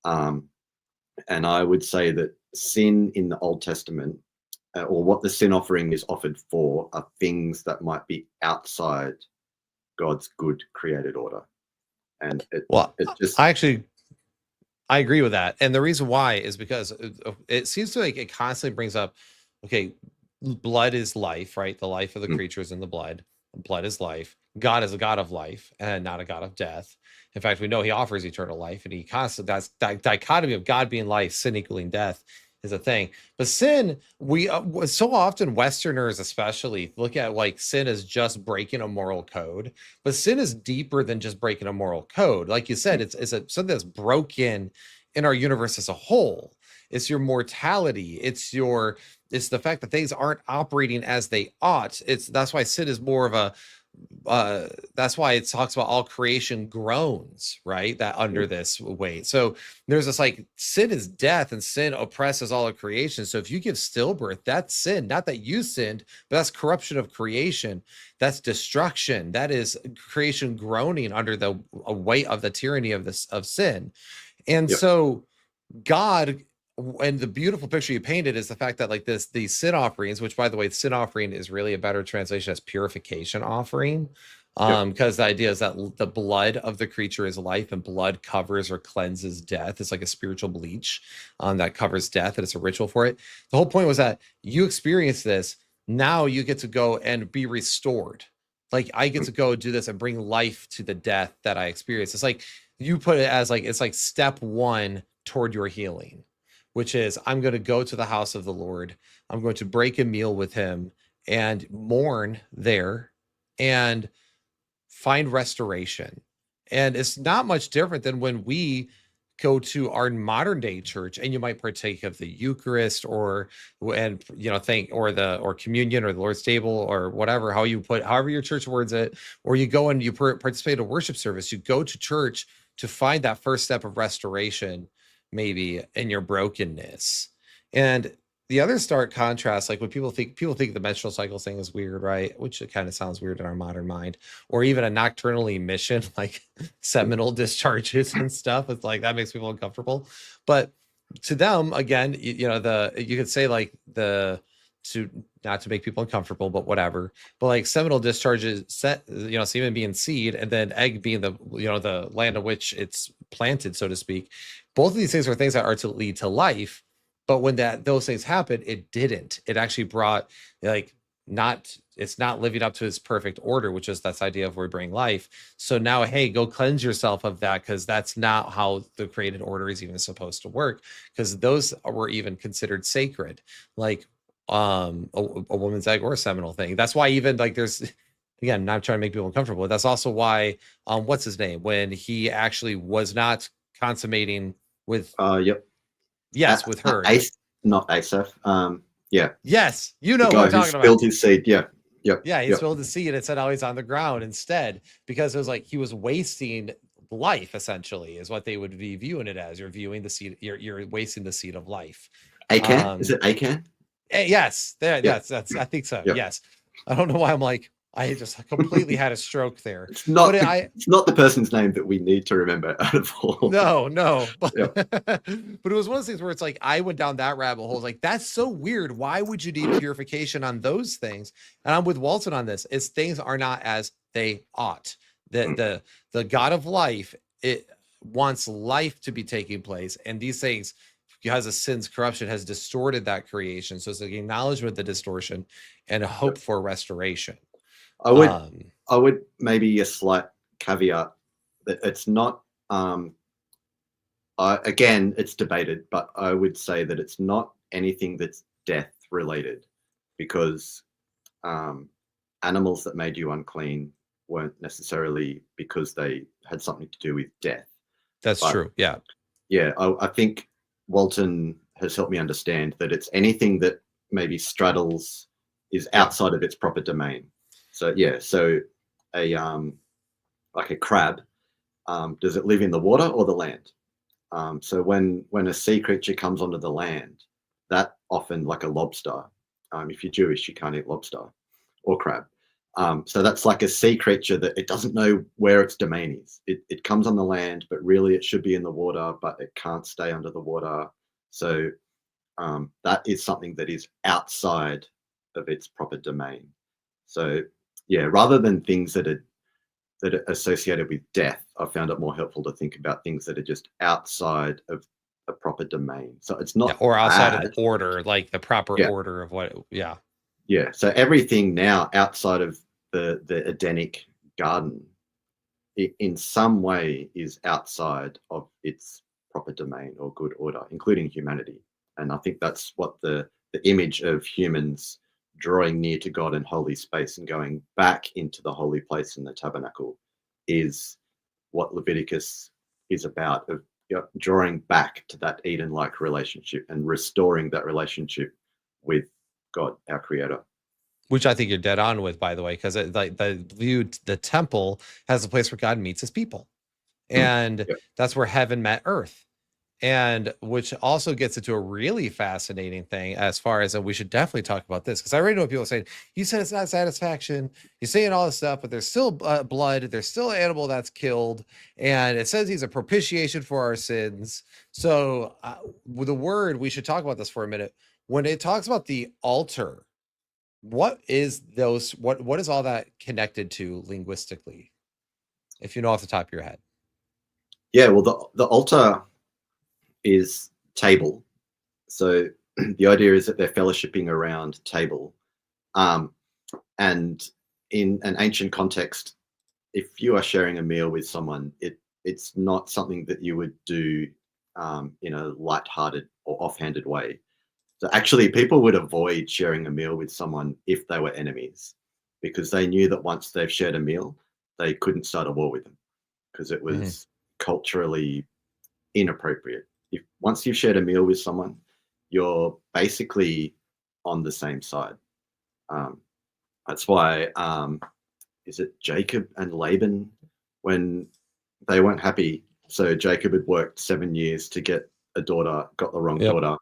B: And I would say that sin in the Old Testament, or what the sin offering is offered for, are things that might be outside God's good created order. And it just,
A: I agree with that. And the reason why is because it seems to, like, it constantly brings up, okay, blood is life, right? The life of the creatures in the blood. Blood is life. God is a God of life and not a God of death. In fact, we know he offers eternal life, and he constantly, that's that dichotomy of God being life, sin equaling death, is a thing. But sin, we so often, Westerners especially, look at like sin as just breaking a moral code, but sin is deeper than just breaking a moral code. Like you said, it's something that's broken in our universe as a whole. It's your mortality. It's the fact that things aren't operating as they ought. That's why sin is more of a that's why it talks about all creation groans, right? That under this weight. So there's this, like, sin is death, and sin oppresses all of creation. So if you give stillbirth, that's sin. Not that you sinned, but that's corruption of creation. That's destruction. That is creation groaning under the weight of the tyranny of sin. And so God and the beautiful picture you painted is the fact that like these sin offerings, which by the way, sin offering is really a better translation as purification offering.
B: Yep.
A: Because the idea is that the blood of the creature is life, and blood covers or cleanses death. It's like a spiritual bleach that covers death, and it's a ritual for it. The whole point was that you experience this. Now you get to go and be restored. Like I get to go do this and bring life to the death that I experienced. It's like you put it as like it's like step one toward your healing, which is I'm going to go to the house of the Lord. I'm going to break a meal with him and mourn there and find restoration. And it's not much different than when we go to our modern day church and you might partake of the Eucharist or and thank or communion or the Lord's table or whatever, however your church words it, or you go and you participate in a worship service. You go to church to find that first step of restoration, maybe in your brokenness. And the other stark contrast, like when people think the menstrual cycle thing is weird, right? Which it kind of sounds weird in our modern mind, or even a nocturnal emission, like seminal discharges and stuff. It's like that makes people uncomfortable. But to them, again, you could say like not to make people uncomfortable, but whatever. But like seminal discharges, semen being seed, and then egg being the land on which it's planted, so to speak. Both of these things are things that are to lead to life. But when those things happened, it didn't. It actually brought it's not living up to its perfect order, which is this idea of we bring life. So now, hey, go cleanse yourself of that, because that's not how the created order is even supposed to work, because those were even considered sacred, like a woman's egg or a seminal thing. That's why even like there's, again, not trying to make people uncomfortable, but that's also why what's his name, when he actually was not consummating with
B: Yep.
A: Yes, with her.
B: Not Asaph. Yeah.
A: Yes, you know
B: The
A: what
B: guy
A: I'm
B: who
A: talking
B: spilled
A: about.
B: his seed. Yeah. Yep.
A: Yeah, he
B: Yep.
A: spilled the seed and said, "Oh, he's on the ground instead," because it was like he was wasting life. Essentially, is what they would be viewing it as. You're viewing the seed. You're wasting the seed of life.
B: Achan? Is it Achan?
A: Yes, there.
B: Yep.
A: That's. I think so.
B: Yep.
A: Yes. I don't know why I'm like. I just completely had a stroke there.
B: It's not
A: It's
B: not the person's name that we need to remember out of all.
A: No. But,
B: Yep.
A: but it was one of those things where it's like I went down that rabbit hole. Like, that's so weird. Why would you need purification on those things? And I'm with Walton on this. Is things are not as they ought. The God of life, it wants life to be taking place. And these things, because of sin's corruption, has distorted that creation. So it's an acknowledgement of the distortion and a hope for restoration.
B: I would maybe a slight caveat that it's not again, it's debated, but I would say that it's not anything that's death related, because animals that made you unclean weren't necessarily because they had something to do with death.
A: That's true. Yeah.
B: Yeah. I think Walton has helped me understand that it's anything that maybe straddles, is outside of its proper domain. So yeah, so a like a crab, does it live in the water or the land? So when a sea creature comes onto the land, that often, like a lobster, if you're Jewish, you can't eat lobster or crab. So that's like a sea creature that it doesn't know where its domain is. It comes on the land, but really it should be in the water, but it can't stay under the water. So that is something that is outside of its proper domain. So yeah, rather than things that are associated with death, I found it more helpful to think about things that are just outside of a proper domain. So it's not
A: or outside
B: bad.
A: of order, like the proper order of what. Yeah.
B: So everything now outside of the Edenic garden, in some way, is outside of its proper domain or good order, including humanity. And I think that's what the image of humans drawing near to God in holy space and going back into the holy place in the tabernacle is what Leviticus is about, of drawing back to that Eden-like relationship and restoring that relationship with God, our creator.
A: Which I think you're dead on with, by the way, because the temple has a place where God meets his people. And that's where heaven met earth. And which also gets into a really fascinating thing as far as, and we should definitely talk about this, because I already know what people are saying. You said it's not satisfaction. You're saying all this stuff, but there's still blood. There's still an animal that's killed. And it says he's a propitiation for our sins. So with the word, we should talk about this for a minute. When it talks about the altar, what is those, what is all that connected to linguistically? If you know off the top of your head.
B: Yeah, well, the altar is table. So the idea is that they're fellowshipping around table. And in an ancient context, if you are sharing a meal with someone, it's not something that you would do in a light-hearted or offhanded way. So actually, people would avoid sharing a meal with someone if they were enemies, because they knew that once they've shared a meal, they couldn't start a war with them, because it was culturally inappropriate. If once you've shared a meal with someone, you're basically on the same side. That's why is it Jacob and Laban, when they weren't happy? So Jacob had worked 7 years to get a daughter, got the wrong daughter,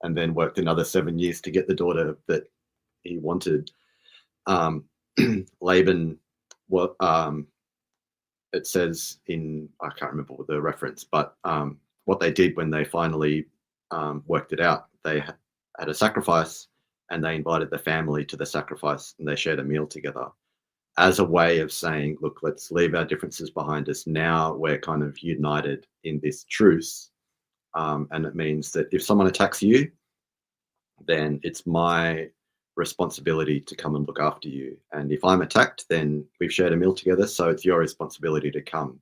B: and then worked another 7 years to get the daughter that he wanted. Laban, what it says in, I can't remember the reference, but what they did when they finally worked it out, they had a sacrifice and they invited the family to the sacrifice and they shared a meal together as a way of saying, look, let's leave our differences behind us. Now we're kind of united in this truce. And it means that if someone attacks you, then it's my responsibility to come and look after you. And if I'm attacked, then we've shared a meal together. So it's your responsibility to come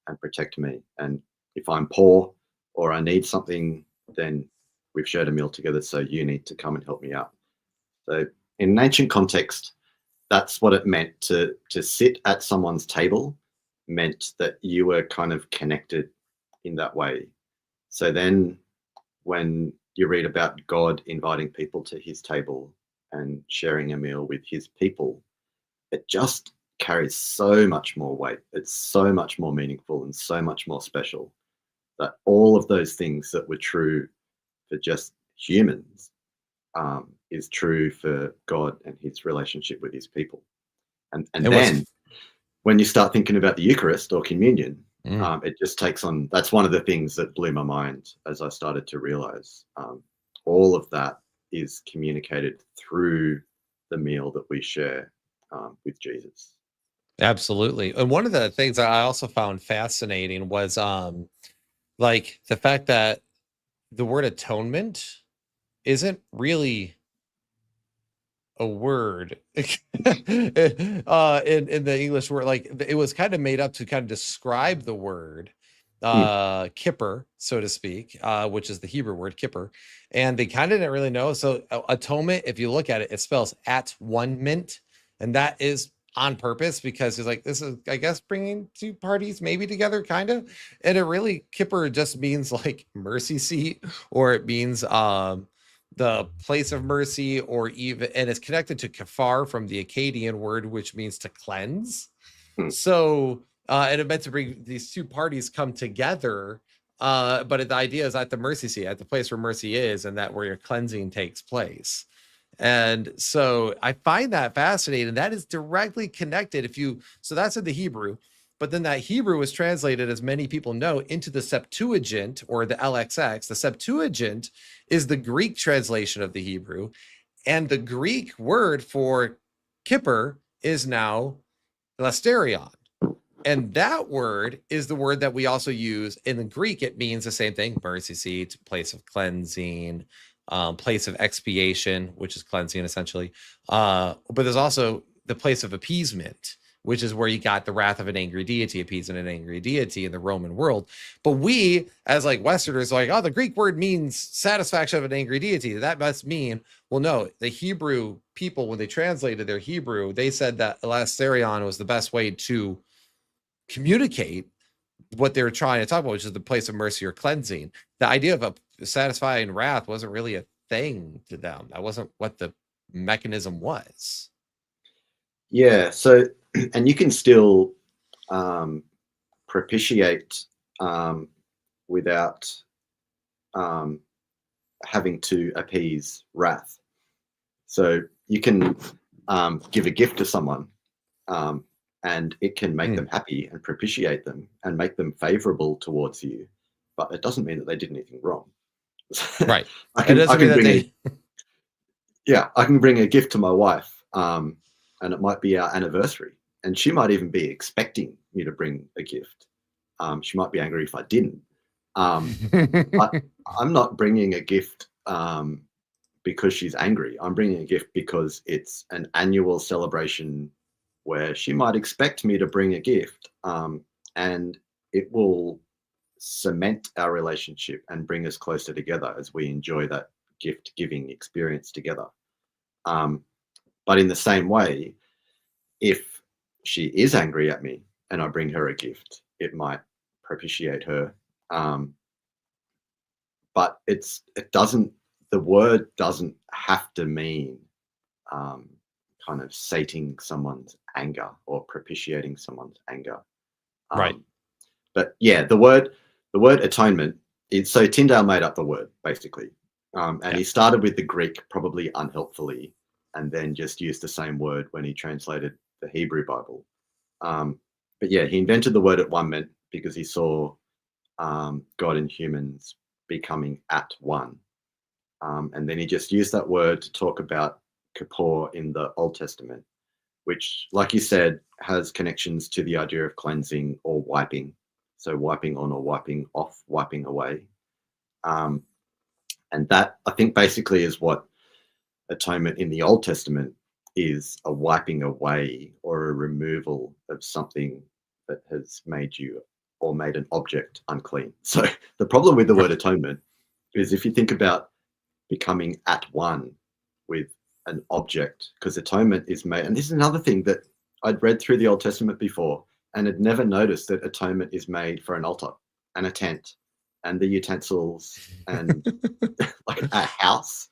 B: and protect me. And if I'm poor or I need something, then we've shared a meal together. So you need to come and help me out. So in an ancient context, that's what it meant to sit at someone's table, meant that you were kind of connected in that way. So then when you read about God inviting people to his table and sharing a meal with his people, it just carries so much more weight. It's so much more meaningful and so much more special, that all of those things that were true for just humans is true for God and his relationship with his people. And then when you start thinking about the Eucharist or communion, it just takes on, that's one of the things that blew my mind as I started to realize all of that is communicated through the meal that we share with Jesus.
A: Absolutely. And one of the things that I also found fascinating was like the fact that the word atonement isn't really a word in the English word. Like it was kind of made up to kind of describe the word kippur, so to speak, which is the Hebrew word kippur, and they kind of didn't really know. So atonement, if you look at it, it spells at one mint, and that is on purpose because it's like, this is, I guess, bringing two parties maybe together, kind of. And it really, kippur just means like mercy seat, or it means the place of mercy, or even, and it's connected to kafar from the Akkadian word, which means to cleanse. So and it meant to bring these two parties come together, but the idea is at the mercy seat, at the place where mercy is, and that where your cleansing takes place. And so I find that fascinating. That is directly connected. If you, so that's in the Hebrew, but then that Hebrew was translated, as many people know, into the Septuagint or the LXX. The Septuagint is the Greek translation of the Hebrew, and the Greek word for kippur is now lasterion. And that word is the word that we also use in the Greek. It means the same thing: mercy seat, place of cleansing, place of expiation, which is cleansing essentially. But there's also the place of appeasement, which is where you got the wrath of an angry deity, appeasing an angry deity in the Roman world. But we, as like Westerners, like, oh, the Greek word means satisfaction of an angry deity. That must mean, well, no, the Hebrew people, when they translated their Hebrew, they said that elasterion was the best way to communicate what they were trying to talk about, which is the place of mercy or cleansing. The idea of a satisfying wrath wasn't really a thing to them. That wasn't what the mechanism was.
B: Yeah. So, and you can still propitiate without um, having to appease wrath. So you can give a gift to someone, and it can make them happy and propitiate them and make them favorable towards you, but it doesn't mean that they did anything wrong.
A: Right.
B: I
A: It
B: can
A: doesn't mean that
B: bring
A: they.
B: I can bring a gift to my wife, and it might be our anniversary, and she might even be expecting me to bring a gift. She might be angry if I didn't. But I'm not bringing a gift because she's angry. I'm bringing a gift because it's an annual celebration where she might expect me to bring a gift, and it will cement our relationship and bring us closer together as we enjoy that gift giving experience together. But in the same way, if she is angry at me and I bring her a gift, it might propitiate her. But the word doesn't have to mean kind of sating someone's anger or propitiating someone's anger.
A: Right.
B: But yeah, the word atonement is, so Tyndale made up the word basically. And he started with the Greek probably unhelpfully, and then just used the same word when he translated the Hebrew Bible. But yeah, he invented the word atonement because he saw God and humans becoming at one. And then he just used that word to talk about Kippur in the Old Testament, which, like you said, has connections to the idea of cleansing or wiping. So wiping on or wiping off, wiping away. And that, I think, basically is what atonement in the Old Testament is: a wiping away or a removal of something that has made you or made an object unclean. So the problem with the word atonement is, if you think about becoming at one with an object, because atonement is made, and this is another thing that I'd read through the Old Testament before and had never noticed, that atonement is made for an altar and a tent and the utensils and like a house.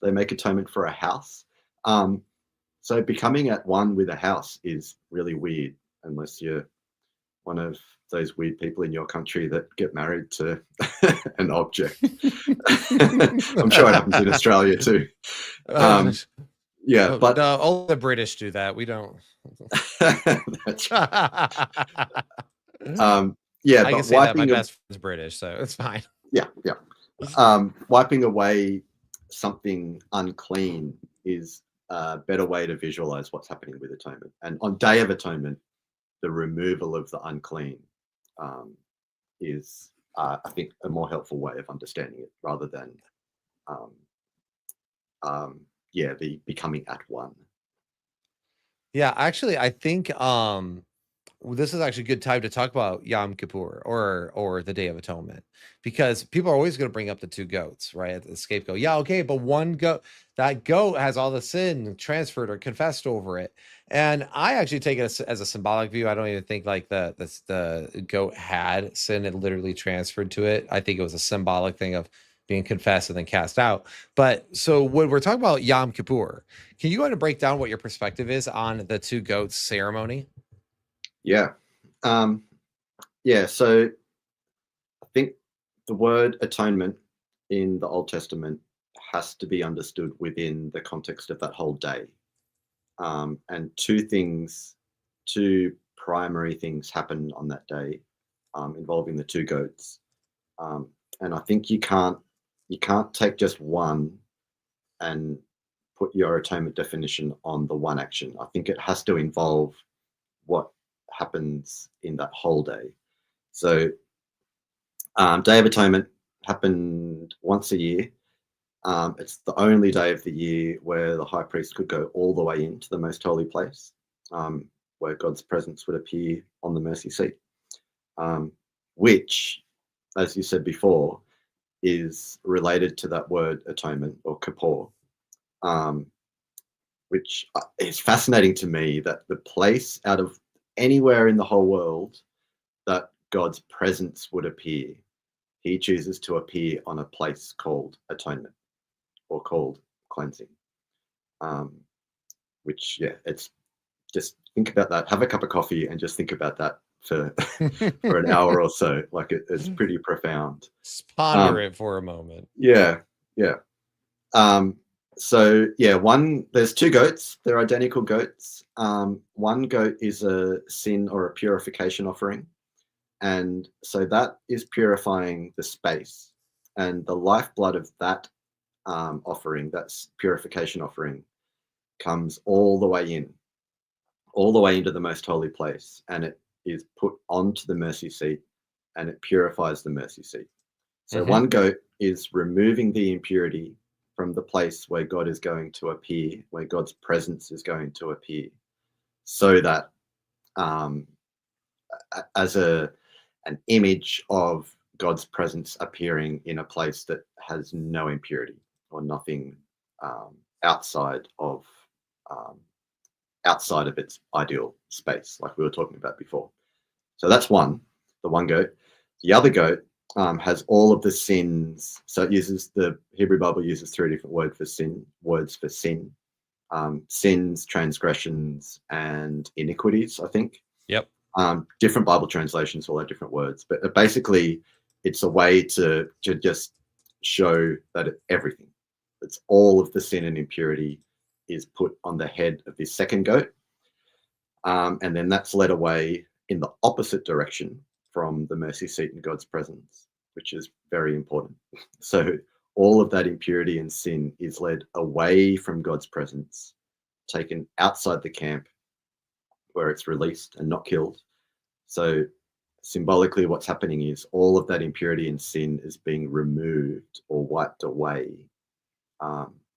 B: They make atonement for a house. So becoming at one with a house is really weird, unless you're one of those weird people in your country that get married to an object. I'm sure it happens in Australia too. Yeah, but
A: no, all the British do that. We don't.
B: that's right. Yeah,
A: I can
B: but
A: say that my best friend's British, so it's fine.
B: Yeah. Wiping away something unclean is a better way to visualize what's happening with atonement. And on Day of Atonement, the removal of the unclean is, I think, a more helpful way of understanding it, rather than, the becoming at one.
A: Yeah, actually, I think this is actually a good time to talk about Yom Kippur or the Day of Atonement, because people are always going to bring up the two goats, right? The scapegoat. Yeah, okay, but one goat, that goat has all the sin transferred or confessed over it. And I actually take it as a symbolic view. I don't even think like the goat had sin and literally transferred to it. I think it was a symbolic thing of being confessed and then cast out. But so when we're talking about Yom Kippur, can you go ahead and break down what your perspective is on the two goats ceremony?
B: Yeah. So I think the word atonement in the Old Testament has to be understood within the context of that whole day. And two primary things happen on that day, involving the two goats. And I think you can't take just one and put your atonement definition on the one action. I think it has to involve what happens in that whole day. So Day of Atonement happened once a year. It's the only day of the year where the high priest could go all the way into the most holy place, where God's presence would appear on the mercy seat, which, as you said before, is related to that word atonement, or Kippur, which is fascinating to me, that the place out of anywhere in the whole world that God's presence would appear, he chooses to appear on a place called atonement, or called cleansing. Which, it's just, think about that. Have a cup of coffee and just think about that for for an hour or so. Like it's pretty profound.
A: Just ponder it for a moment.
B: Yeah, yeah. So yeah, there's two goats. They're identical goats. One goat is a sin or a purification offering, and so that is purifying the space. And the lifeblood of that offering, that's purification offering, comes all the way into the most holy place, and it is put onto the mercy seat, and it purifies the mercy seat. So one goat is removing the impurity from the place where God is going to appear, where God's presence is going to appear, so that as an image of God's presence appearing in a place that has no impurity or nothing outside of its ideal space, like we were talking about before. So that's the one goat. The other goat has all of the sins. So it uses, the Hebrew Bible uses three different words for sin: sins, transgressions, and iniquities, I think.
A: Yep.
B: Different Bible translations will have different words, but basically it's a way to just show that everything, it's all of the sin and impurity is put on the head of this second goat. And then that's led away in the opposite direction from the mercy seat in God's presence, which is very important. So all of that impurity and sin is led away from God's presence, taken outside the camp where it's released and not killed. So symbolically what's happening is all of that impurity and sin is being removed or wiped away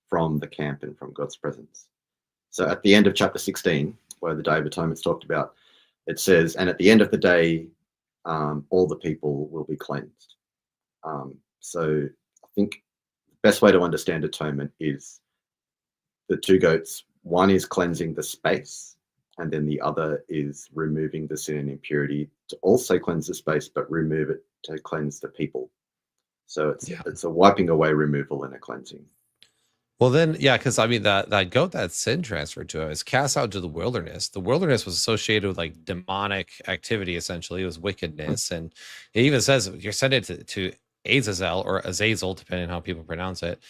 B: from the camp and from God's presence. So at the end of chapter 16, where the Day of Atonement is talked about, it says, and at the end of the day, all the people will be cleansed. So I think the best way to understand atonement is the two goats. One is cleansing the space, and then the other is removing the sin and impurity to also cleanse the space, but remove it to cleanse the people. So it's a wiping away, removal, and a cleansing.
A: Well, then, yeah, because I mean, that goat that sin transferred to him is cast out to the wilderness. The wilderness was associated with like demonic activity, essentially. It was wickedness. And it even says you're sent it to Azazel or Azazel, depending on how people pronounce it.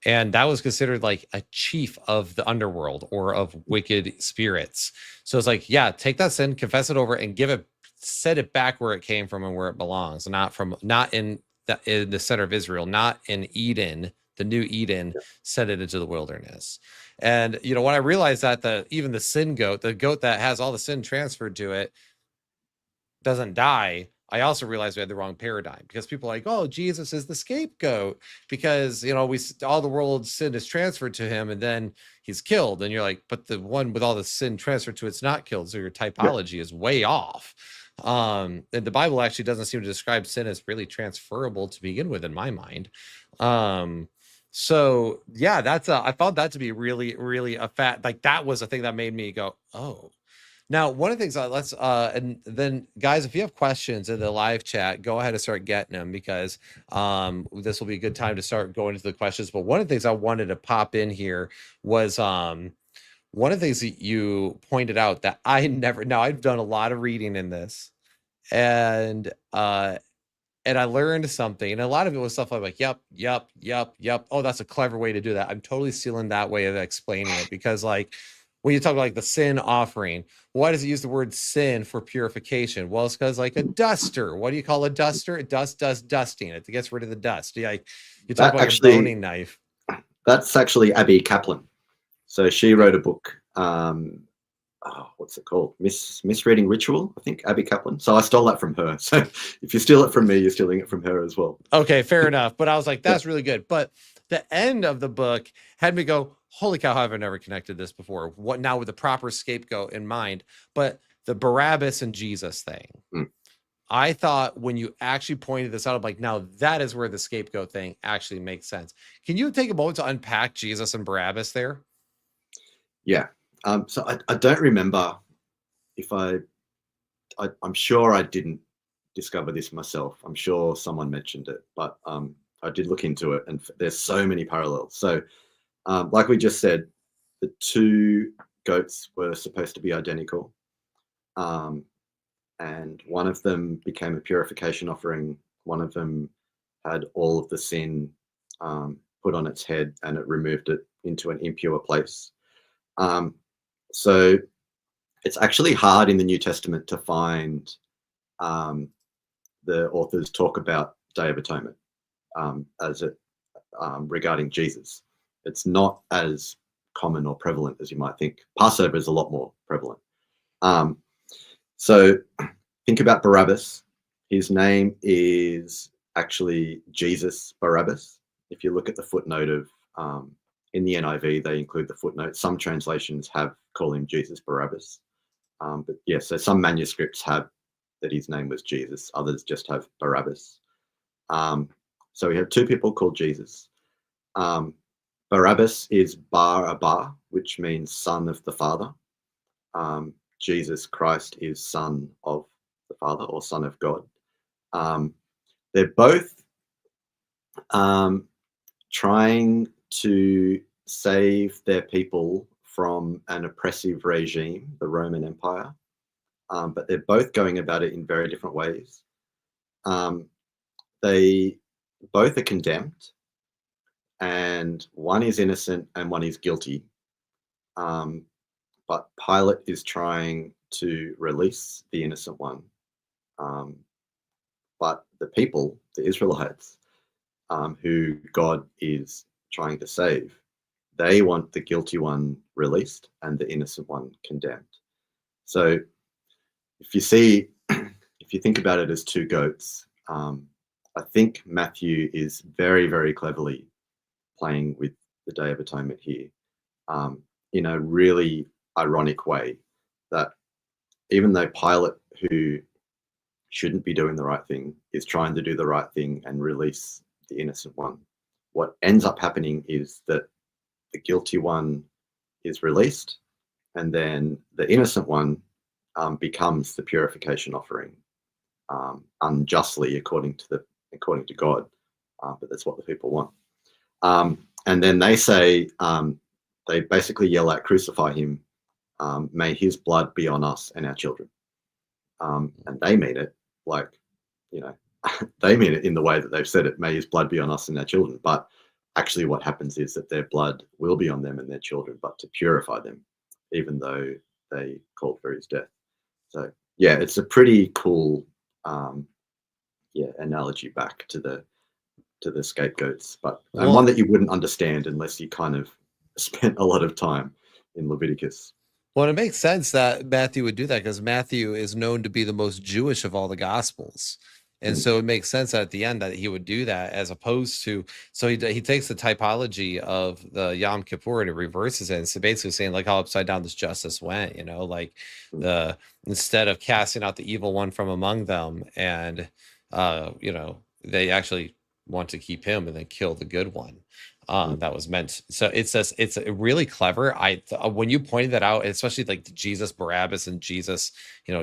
A: And that was considered like a chief of the underworld or of wicked spirits. So it's like, yeah, take that sin, confess it over, and set it back where it came from and where it belongs. Not in the center of Israel, not in Eden, the new Eden, sent it into the wilderness. And when I realized that even the sin goat, the goat that has all the sin transferred to it, doesn't die, I also realized we had the wrong paradigm, because people are like, oh, Jesus is the scapegoat because all the world's sin is transferred to him and then he's killed. And you're like, but the one with all the sin transferred to it's not killed. So your typology is way off. And the Bible actually doesn't seem to describe sin as really transferable to begin with, in my mind. So yeah, I found that to be really, really that was a thing that made me go, oh. Now, one of the things and then guys, if you have questions in the live chat, go ahead and start getting them, because this will be a good time to start going into the questions. But one of the things I wanted to pop in here was one of the things that you pointed out that I've done a lot of reading in this, and I learned something, and a lot of it was stuff like, yep. Oh, that's a clever way to do that. I'm totally stealing that way of explaining it, because like when you talk about like the sin offering, why does it use the word sin for purification? Well, it's because like a duster. What do you call a duster? It does dusting. It gets rid of the dust. Yeah, you talk about a boning knife.
B: That's actually Abby Kaplan. So she wrote a book. What's it called? Misreading Ritual, I think, Abby Kaplan. So I stole that from her. So if you steal it from me, you're stealing it from her as well.
A: Okay, fair enough. But I was like, that's really good. But the end of the book had me go, holy cow, I've never connected this before. What now with the proper scapegoat in mind? But the Barabbas and Jesus thing. I thought when you actually pointed this out, I'm like, now that is where the scapegoat thing actually makes sense. Can you take a moment to unpack Jesus and Barabbas there?
B: Yeah. So I don't remember if I'm sure I didn't discover this myself. I'm sure someone mentioned it, but I did look into it, and there's so many parallels. So like we just said, the two goats were supposed to be identical. and one of them became a purification offering. One of them had all of the sin put on its head, and it removed it into an impure place. So it's actually hard in the New Testament to find the authors talk about Day of Atonement as it regarding Jesus. It's not as common or prevalent as you might think. Passover is a lot more prevalent. So think about Barabbas. His name is actually Jesus Barabbas. If you look at the footnote of in the NIV, they include the footnote. Some translations call him Jesus Barabbas. But yeah, so some manuscripts have that his name was Jesus. Others just have Barabbas. So we have two people called Jesus. Barabbas is Bar Abba, which means son of the Father. Jesus Christ is son of the Father or son of God. They're both trying to save their people from an oppressive regime, the Roman Empire, but they're both going about it in very different ways. They both are condemned, and one is innocent and one is guilty. But Pilate is trying to release the innocent one. But the people, the Israelites, who God is trying to save, they want the guilty one released and the innocent one condemned. So if you think about it as two goats, I think Matthew is very, very cleverly playing with the Day of Atonement here in a really ironic way, that even though Pilate, who shouldn't be doing the right thing, is trying to do the right thing and release the innocent one, what ends up happening is that the guilty one is released, and then the innocent one becomes the purification offering, unjustly according to God, but that's what the people want. And then they say, they basically yell out, "Crucify him! May his blood be on us and our children." And they mean it like, they mean it in the way that they've said it, "May his blood be on us and our children." But actually what happens is that their blood will be on them and their children, but to purify them, even though they called for his death. So yeah, it's a pretty cool analogy back to the scapegoats, but and one that you wouldn't understand unless you kind of spent a lot of time in Leviticus.
A: Well, it makes sense that Matthew would do that because Matthew is known to be the most Jewish of all the Gospels. And so it makes sense at the end that he would do that, as opposed to, so he takes the typology of the Yom Kippur and he reverses it. And so basically saying like how upside down this justice went, like instead of casting out the evil one from among them, and they actually want to keep him and then kill the good one. That was meant. So it's really clever. When you pointed that out, especially like Jesus Barabbas and Jesus,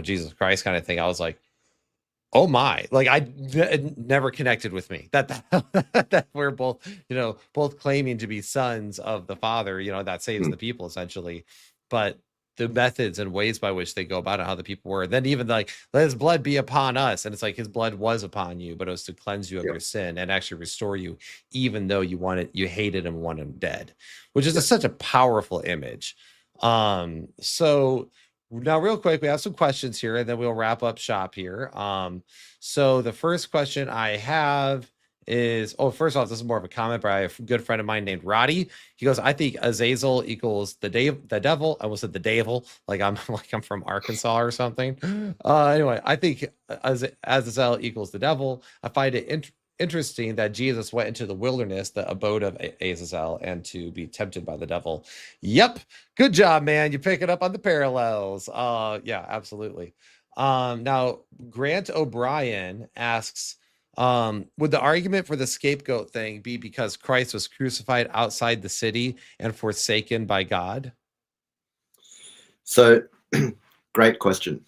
A: Jesus Christ kind of thing, I was like, oh my, like it never connected with me that we're both, both claiming to be sons of the Father, that saves the people essentially. But the methods and ways by which they go about it, how the people were, then even like, let his blood be upon us. And it's like his blood was upon you, but it was to cleanse you of your sin and actually restore you, even though you hated him, wanted him dead, which is such a powerful image. So now real quick, we have some questions here and then we'll wrap up shop here. So the first question I have is, first off, this is more of a comment, but I have a good friend of mine named Roddy. He goes, I think Azazel equals the devil. I almost said the devil, like I'm from Arkansas or something. Anyway, I think Azazel equals the devil. I find it interesting that Jesus went into the wilderness, the abode of Azazel, and to be tempted by the devil. Yep. Good job, man. You pick it up on the parallels. Yeah, absolutely. Now Grant O'Brien asks, would the argument for the scapegoat thing be because Christ was crucified outside the city and forsaken by God?
B: So great question.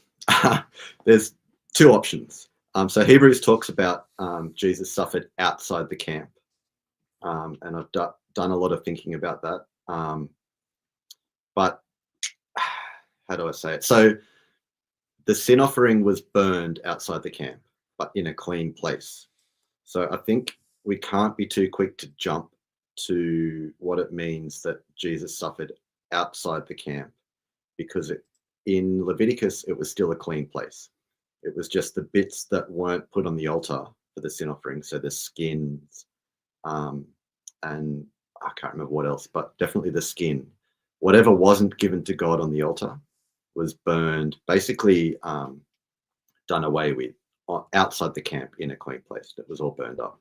B: There's two options. So Hebrews talks about Jesus suffered outside the camp. And I've done a lot of thinking about that. But how do I say it? So the sin offering was burned outside the camp, but in a clean place. So I think we can't be too quick to jump to what it means that Jesus suffered outside the camp, because in Leviticus, it was still a clean place. It was just the bits that weren't put on the altar for the sin offering. So the skins, and I can't remember what else, but definitely the skin. Whatever wasn't given to God on the altar was burned, basically done away with outside the camp in a clean place. That was all burned up.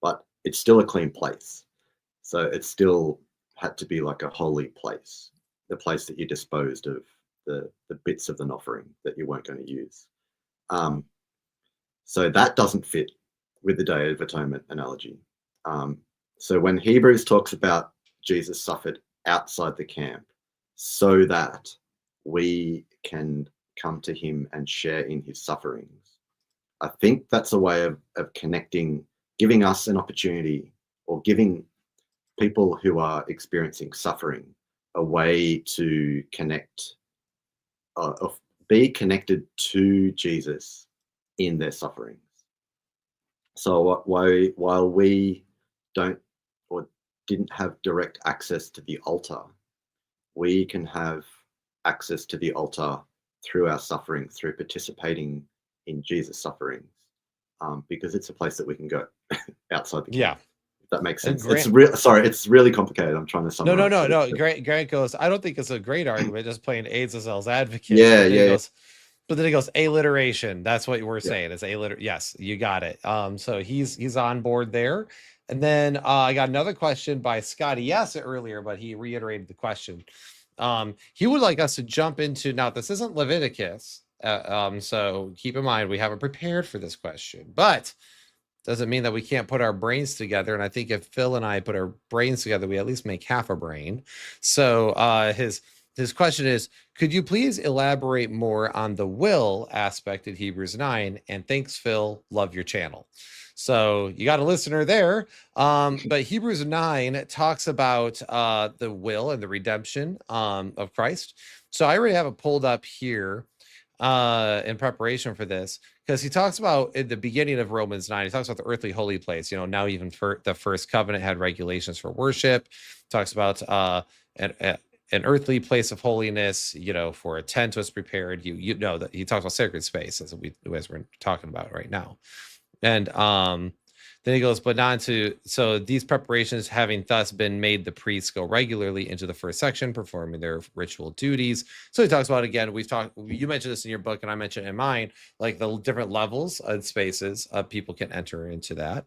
B: But it's still a clean place. So it still had to be like a holy place, the place that you disposed of the bits of the offering that you weren't going to use. So that doesn't fit with the Day of Atonement analogy. So when Hebrews talks about Jesus suffered outside the camp so that we can come to him and share in his sufferings, I think that's a way of connecting, giving us an opportunity, or giving people who are experiencing suffering a way to connect, be connected to Jesus in their sufferings. So while we don't or didn't have direct access to the altar, we can have access to the altar through our suffering, through participating in Jesus' sufferings, because it's a place that we can go outside the camp.
A: Yeah.
B: If that makes sense.
A: Grant,
B: it's really complicated. I'm trying to summarize.
A: No. Grant goes, I don't think it's a great argument, just playing aids as devil's advocate.
B: Yeah,
A: But then he goes, alliteration. That's what we're saying. It's alliteration. Yes, you got it. So he's on board there. And then I got another question by Scotty. Yes, earlier, but he reiterated the question. He would like us to jump into, now this isn't Leviticus. So keep in mind, we haven't prepared for this question, but doesn't mean that we can't put our brains together. And I think if Phil and I put our brains together, we at least make half a brain. So his question is, could you please elaborate more on the will aspect in Hebrews 9? And thanks, Phil. Love your channel. So you got a listener there. But Hebrews 9 talks about the will and the redemption of Christ. So I already have it pulled up here in preparation for this, because he talks about in the beginning of Romans 9, he talks about the earthly holy place. Now even for the first covenant had regulations for worship. Talks about an earthly place of holiness, for a tent was prepared. You know that he talks about sacred space as we're talking about right now. And then he goes, but not to, so these preparations having thus been made, the priests go regularly into the first section, performing their ritual duties. So he talks about, again, you mentioned this in your book and I mentioned in mine, like the different levels and spaces people can enter into that.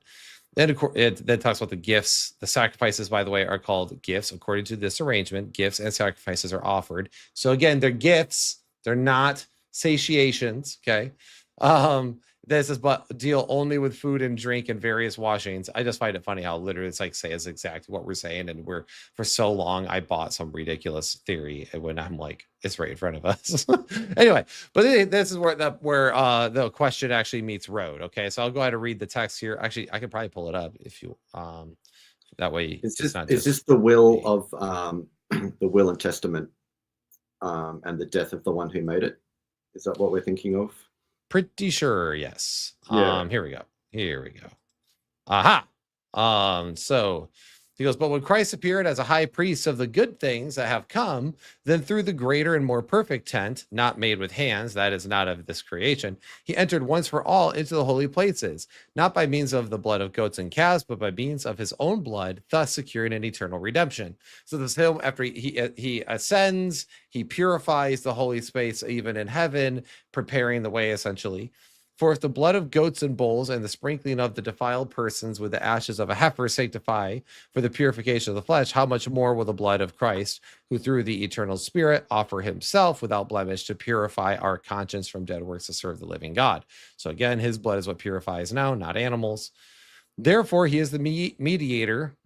A: Then it then talks about the gifts. The sacrifices, by the way, are called gifts. According to this arrangement, gifts and sacrifices are offered. So again, they're gifts. They're not satiations, okay? This is but deal only with food and drink and various washings. I just find it funny how literally it's like is exactly what we're saying. And for so long, I bought some ridiculous theory when I'm like, it's right in front of us. Anyway, but this is where the question actually meets road. Okay, so I'll go ahead and read the text here. Actually, I could probably pull it up if you that way.
B: Is this the will of the will and testament and the death of the one who made it? Is that what we're thinking of?
A: Pretty sure, yes.
B: Yeah.
A: Here we go. Aha. So he goes, but when Christ appeared as a high priest of the good things that have come, then through the greater and more perfect tent, not made with hands, that is not of this creation, he entered once for all into the holy places, not by means of the blood of goats and calves, but by means of his own blood, thus securing an eternal redemption. So this him, after he ascends, he purifies the holy space even in heaven, preparing the way essentially. For if the blood of goats and bulls and the sprinkling of the defiled persons with the ashes of a heifer sanctify for the purification of the flesh, how much more will the blood of Christ, who through the eternal Spirit offer himself without blemish to purify our conscience from dead works to serve the living God? So again, his blood is what purifies now, not animals. Therefore, he is the mediator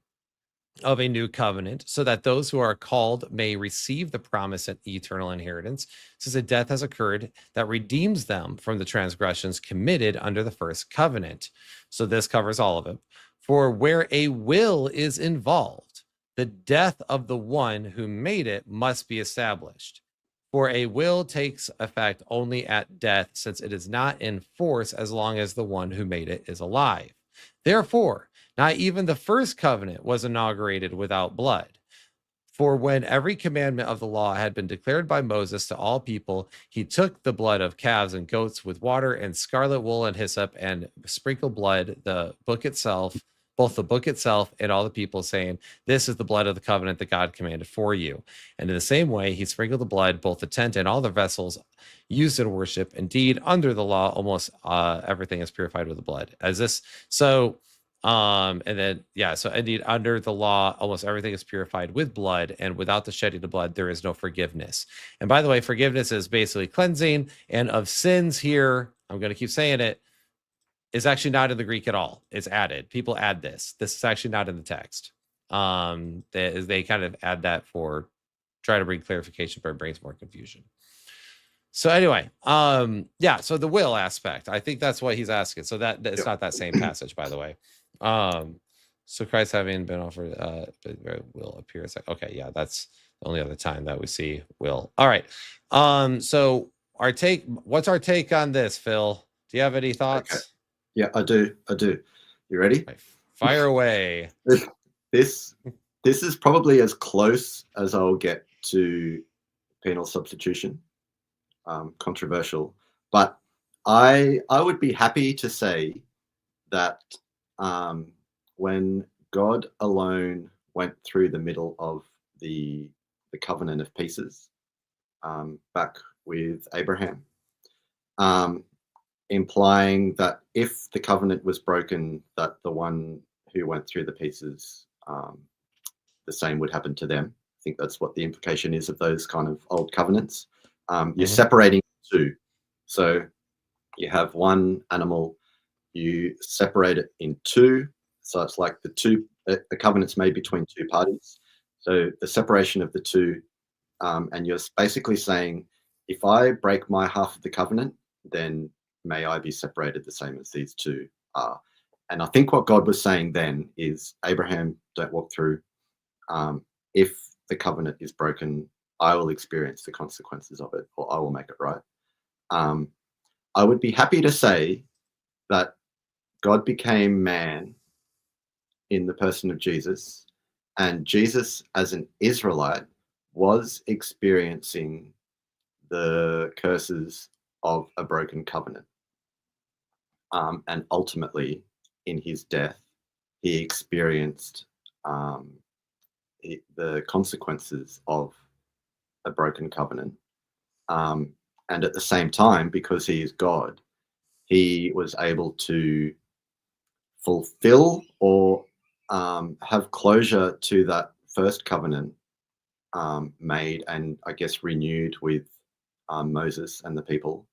A: of a new covenant, so that those who are called may receive the promise and eternal inheritance, since a death has occurred that redeems them from the transgressions committed under the first covenant. So this covers all of it. For where a will is involved, the death of the one who made it must be established. For a will takes effect only at death, since it is not in force as long as the one who made it is alive. Therefore, not even the first covenant was inaugurated without blood. For when every commandment of the law had been declared by Moses to all people, he took the blood of calves and goats with water and scarlet wool and hyssop and sprinkled blood, the book itself, both the book itself and all the people, saying, "This is the blood of the covenant that God commanded for you." And in the same way, he sprinkled the blood, both the tent and all the vessels used in worship. Indeed, under the law, almost everything is purified with the blood. As this, so and then so indeed under the law almost everything is purified with blood, and without the shedding of blood there is no forgiveness. And by the way, forgiveness is basically cleansing, and of sins here, I'm going to keep saying it, is actually not in the Greek at all. It's added. People add this is actually not in the text. They kind of add that for try to bring clarification, but it brings more confusion. So anyway, so the will aspect, I think that's what he's asking. So that it's not that same passage, by the way. So Christ having been offered will appear as like, okay, yeah, that's the only other time that we see will. All right. So what's our take on this, Phil? Do you have any thoughts?
B: Okay. Yeah, I do. You ready?
A: Right, fire away.
B: This is probably as close as I'll get to penal substitution. Controversial, but I would be happy to say that when God alone went through the middle of the covenant of pieces back with Abraham, implying that if the covenant was broken, that the one who went through the pieces, the same would happen to them. I think that's what the implication is of those kind of old covenants. You're separating two. So you have one animal, you separate it in two. So it's like the covenant's made between two parties. So the separation of the two, and you're basically saying, if I break my half of the covenant, then may I be separated the same as these two are. And I think what God was saying then is, Abraham, don't walk through. If the covenant is broken, I will experience the consequences of it, or I will make it right. I would be happy to say that God became man in the person of Jesus, and Jesus, as an Israelite, was experiencing the curses of a broken covenant. And ultimately, in his death, he experienced the consequences of a broken covenant. And at the same time, because he is God, he was able to fulfill or have closure to that first covenant made and, I guess, renewed with Moses and the people.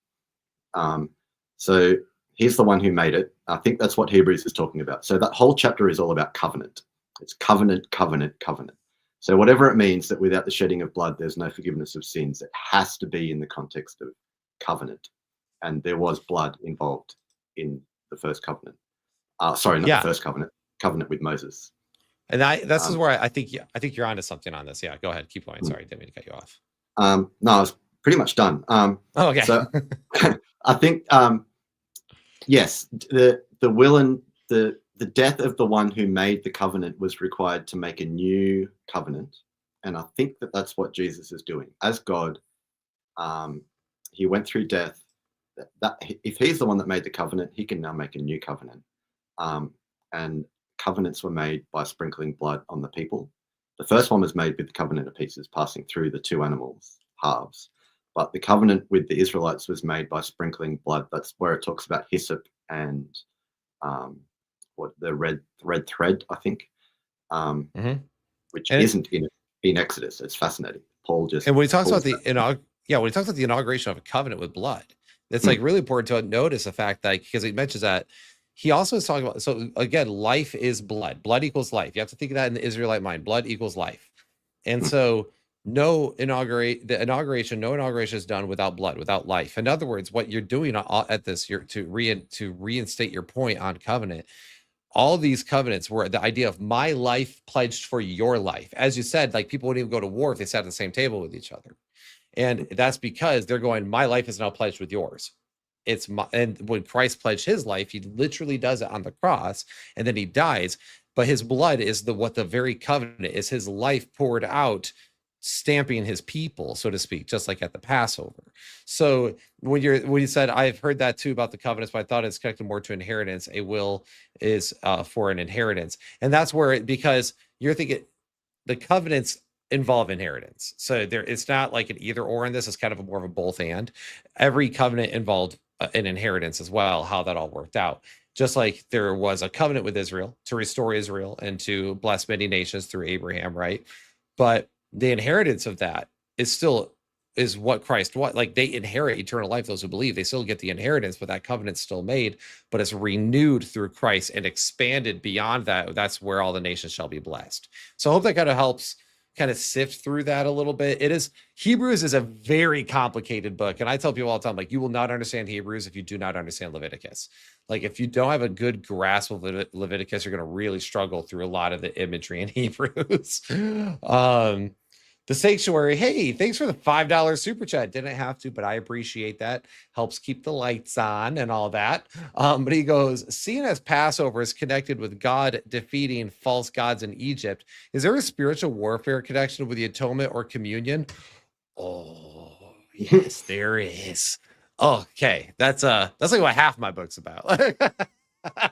B: So he's the one who made it. I think that's what Hebrews is talking about. So that whole chapter is all about covenant. It's covenant, covenant, covenant. So whatever it means that without the shedding of blood, there's no forgiveness of sins, it has to be in the context of covenant. And there was blood involved in the first covenant. Sorry, not the first covenant, covenant with Moses.
A: And this is where I think you're onto something on this. Yeah, go ahead. Keep going. Sorry, didn't mean to cut you off.
B: No, I was pretty much done.
A: Okay.
B: So I think, yes, the will and the death of the one who made the covenant was required to make a new covenant. And I think that that's what Jesus is doing. As God, he went through death. That if he's the one that made the covenant, he can now make a new covenant. And covenants were made by sprinkling blood on the people. The first one was made with the covenant of pieces, passing through the two animals' halves. But the covenant with the Israelites was made by sprinkling blood. That's where it talks about hyssop and what the red thread, I think, which isn't in Exodus. It's fascinating. Paul just
A: when he talks about when he talks about the inauguration of a covenant with blood, it's like really important to notice the fact that, because he mentions that, he also is talking about, so again, life is blood. Blood equals life. You have to think of that in the Israelite mind. Blood equals life. And so no inauguration is done without blood, without life. In other words, what you're doing at this, to reinstate your point on covenant, all these covenants were the idea of my life pledged for your life. As you said, like, people wouldn't even go to war if they sat at the same table with each other. And that's because they're going, my life is now pledged with yours. It's my, and when Christ pledged his life, he literally does it on the cross, and then he dies. But his blood is what the very covenant is, his life poured out, stamping his people, so to speak, just like at the Passover. So when you said, I've heard that too about the covenants, but I thought it's connected more to inheritance. A will is for an inheritance, and that's where because you're thinking the covenants involve inheritance. So it's not like an either or in this. It's kind of more of a both and. Every covenant involved an inheritance as well. How that all worked out. Just like there was a covenant with Israel to restore Israel and to bless many nations through Abraham, right? But the inheritance of that is what Christ like they inherit eternal life. Those who believe, they still get the inheritance, but that covenant's still made, but it's renewed through Christ and expanded beyond that. That's where all the nations shall be blessed. So I hope that kind of helps kind of sift through that a little bit. Hebrews is a very complicated book, and I tell people all the time, like, you will not understand Hebrews if you do not understand Leviticus. Like, if you don't have a good grasp of Leviticus, you're going to really struggle through a lot of the imagery in Hebrews. The sanctuary, hey, thanks for the $5 super chat. Didn't have to, but I appreciate that. Helps keep the lights on and all that. But he goes, seeing as Passover is connected with God defeating false gods in Egypt, is there a spiritual warfare connection with the atonement or communion? Oh, yes, there is. Okay, that's like what half my book's about.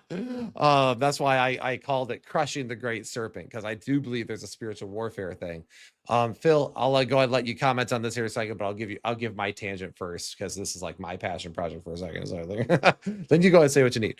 A: That's why I called it Crushing the Great Serpent, because I do believe there's a spiritual warfare thing. Phil, I'll go ahead and let you comment on this here a second, but I'll give my tangent first, because this is like my passion project for a second. So then you go ahead and say what you need.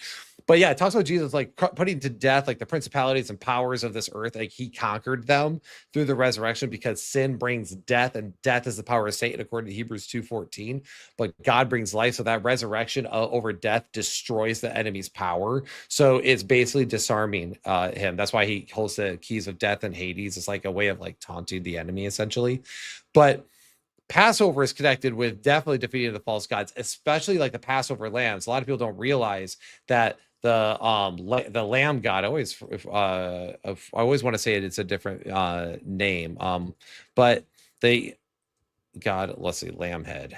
A: But yeah, it talks about Jesus like putting to death like the principalities and powers of this earth. Like he conquered them through the resurrection, because sin brings death, and death is the power of Satan, according to Hebrews 2:14. But God brings life, so that resurrection over death destroys the enemy's power. So it's basically disarming him. That's why he holds the keys of death and Hades. It's like a way of like taunting the enemy, essentially. But Passover is connected with definitely defeating the false gods, especially like the Passover lambs. A lot of people don't realize that the lamb god, I always want to say it's a different name, but they god, let's see, lamb head,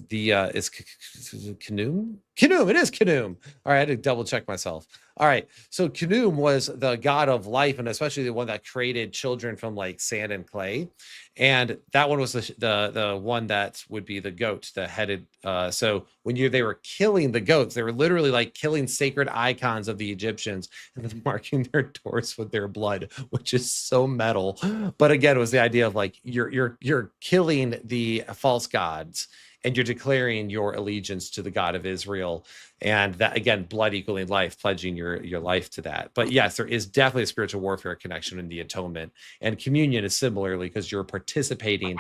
A: it's Khnum. It is Khnum. All right, I had to double check myself. All right, so Khnum was the god of life, and especially the one that created children from like sand and clay. And that one was the one that would be the goat, the headed. So when they were killing the goats, they were literally like killing sacred icons of the Egyptians and then marking their doors with their blood, which is so metal. But again, it was the idea of like you're killing the false gods, and you're declaring your allegiance to the God of Israel. And that, again, blood equaling life, pledging your life to that. But yes, there is definitely a spiritual warfare connection in the atonement. And communion is similarly, because you're participating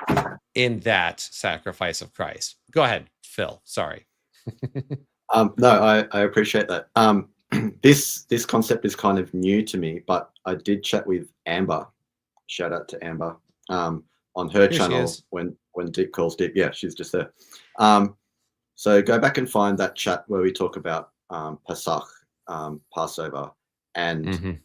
A: in that sacrifice of Christ. Go ahead, Phil. Sorry.
B: No, I appreciate that. This concept is kind of new to me, but I did chat with Amber. Shout out to Amber on her channel when Deep Calls Deep. Yeah, she's just there. So go back and find that chat where we talk about Pesach, Passover, and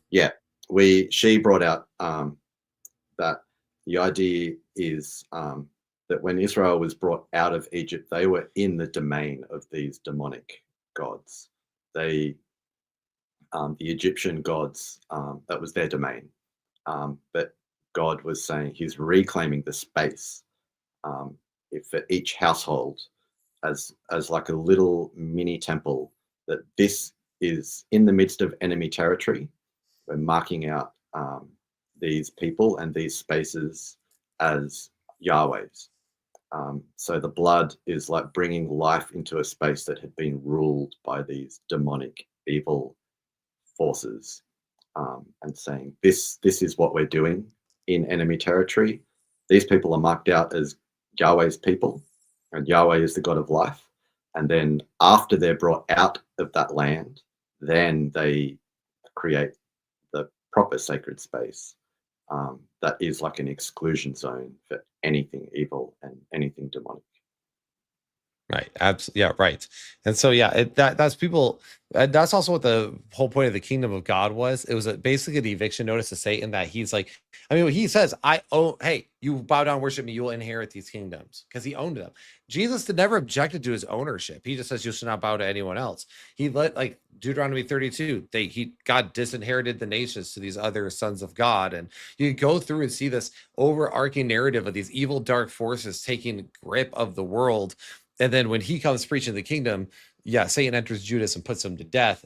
B: she brought out that the idea is that when Israel was brought out of Egypt, they were in the domain of these demonic gods. The Egyptian gods, that was their domain. But God was saying he's reclaiming the space for each household as like a little mini temple, that this is in the midst of enemy territory. We're marking out these people and these spaces as Yahweh's. So the blood is like bringing life into a space that had been ruled by these demonic evil forces, and saying this is what we're doing in enemy territory. These people are marked out as Yahweh's people, and Yahweh is the God of life. And then after they're brought out of that land, then they create the proper sacred space that is like an exclusion zone for anything evil and anything demonic.
A: Right. Absolutely. Yeah. Right. And so, yeah, that's people. That's also what the whole point of the kingdom of God was. It was basically the eviction notice to Satan that he's like, I mean, he says, I own, hey, you bow down, worship me, you will inherit these kingdoms because he owned them. Jesus did never objected to his ownership. He just says, you should not bow to anyone else. He let, like Deuteronomy 32, God disinherited the nations to these other sons of God. And you go through and see this overarching narrative of these evil, dark forces taking grip of the world, and then when he comes preaching the kingdom, yeah, Satan enters Judas and puts him to death.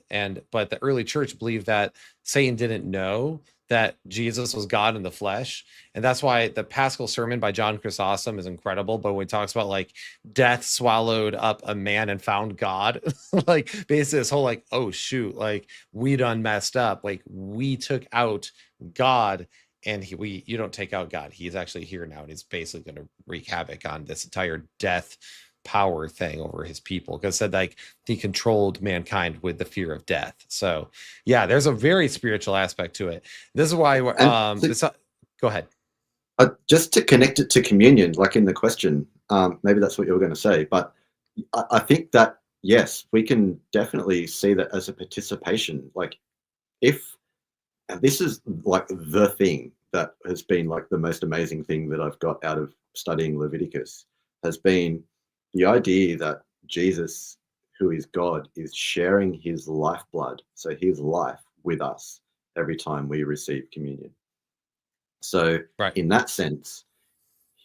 A: But the early church believed that Satan didn't know that Jesus was God in the flesh. And that's why the Paschal sermon by John Chrysostom is incredible. But when he talks about like death swallowed up a man and found God, like basically this whole like, oh shoot, like we done messed up. Like we took out God, and you don't take out God. He's actually here now, and he's basically going to wreak havoc on this entire death power thing over his people, because said like he controlled mankind with the fear of death. So yeah, there's a very spiritual aspect to it. This is why
B: And
A: go ahead.
B: just to connect it to communion, like in the question, maybe that's what you were going to say, but I think that yes, we can definitely see that as a participation. Like if and this is like the thing that has been like the most amazing thing that I've got out of studying Leviticus has been the idea that Jesus, who is God, is sharing his lifeblood, so his life, with us every time we receive communion. So
A: Right.
B: in that sense,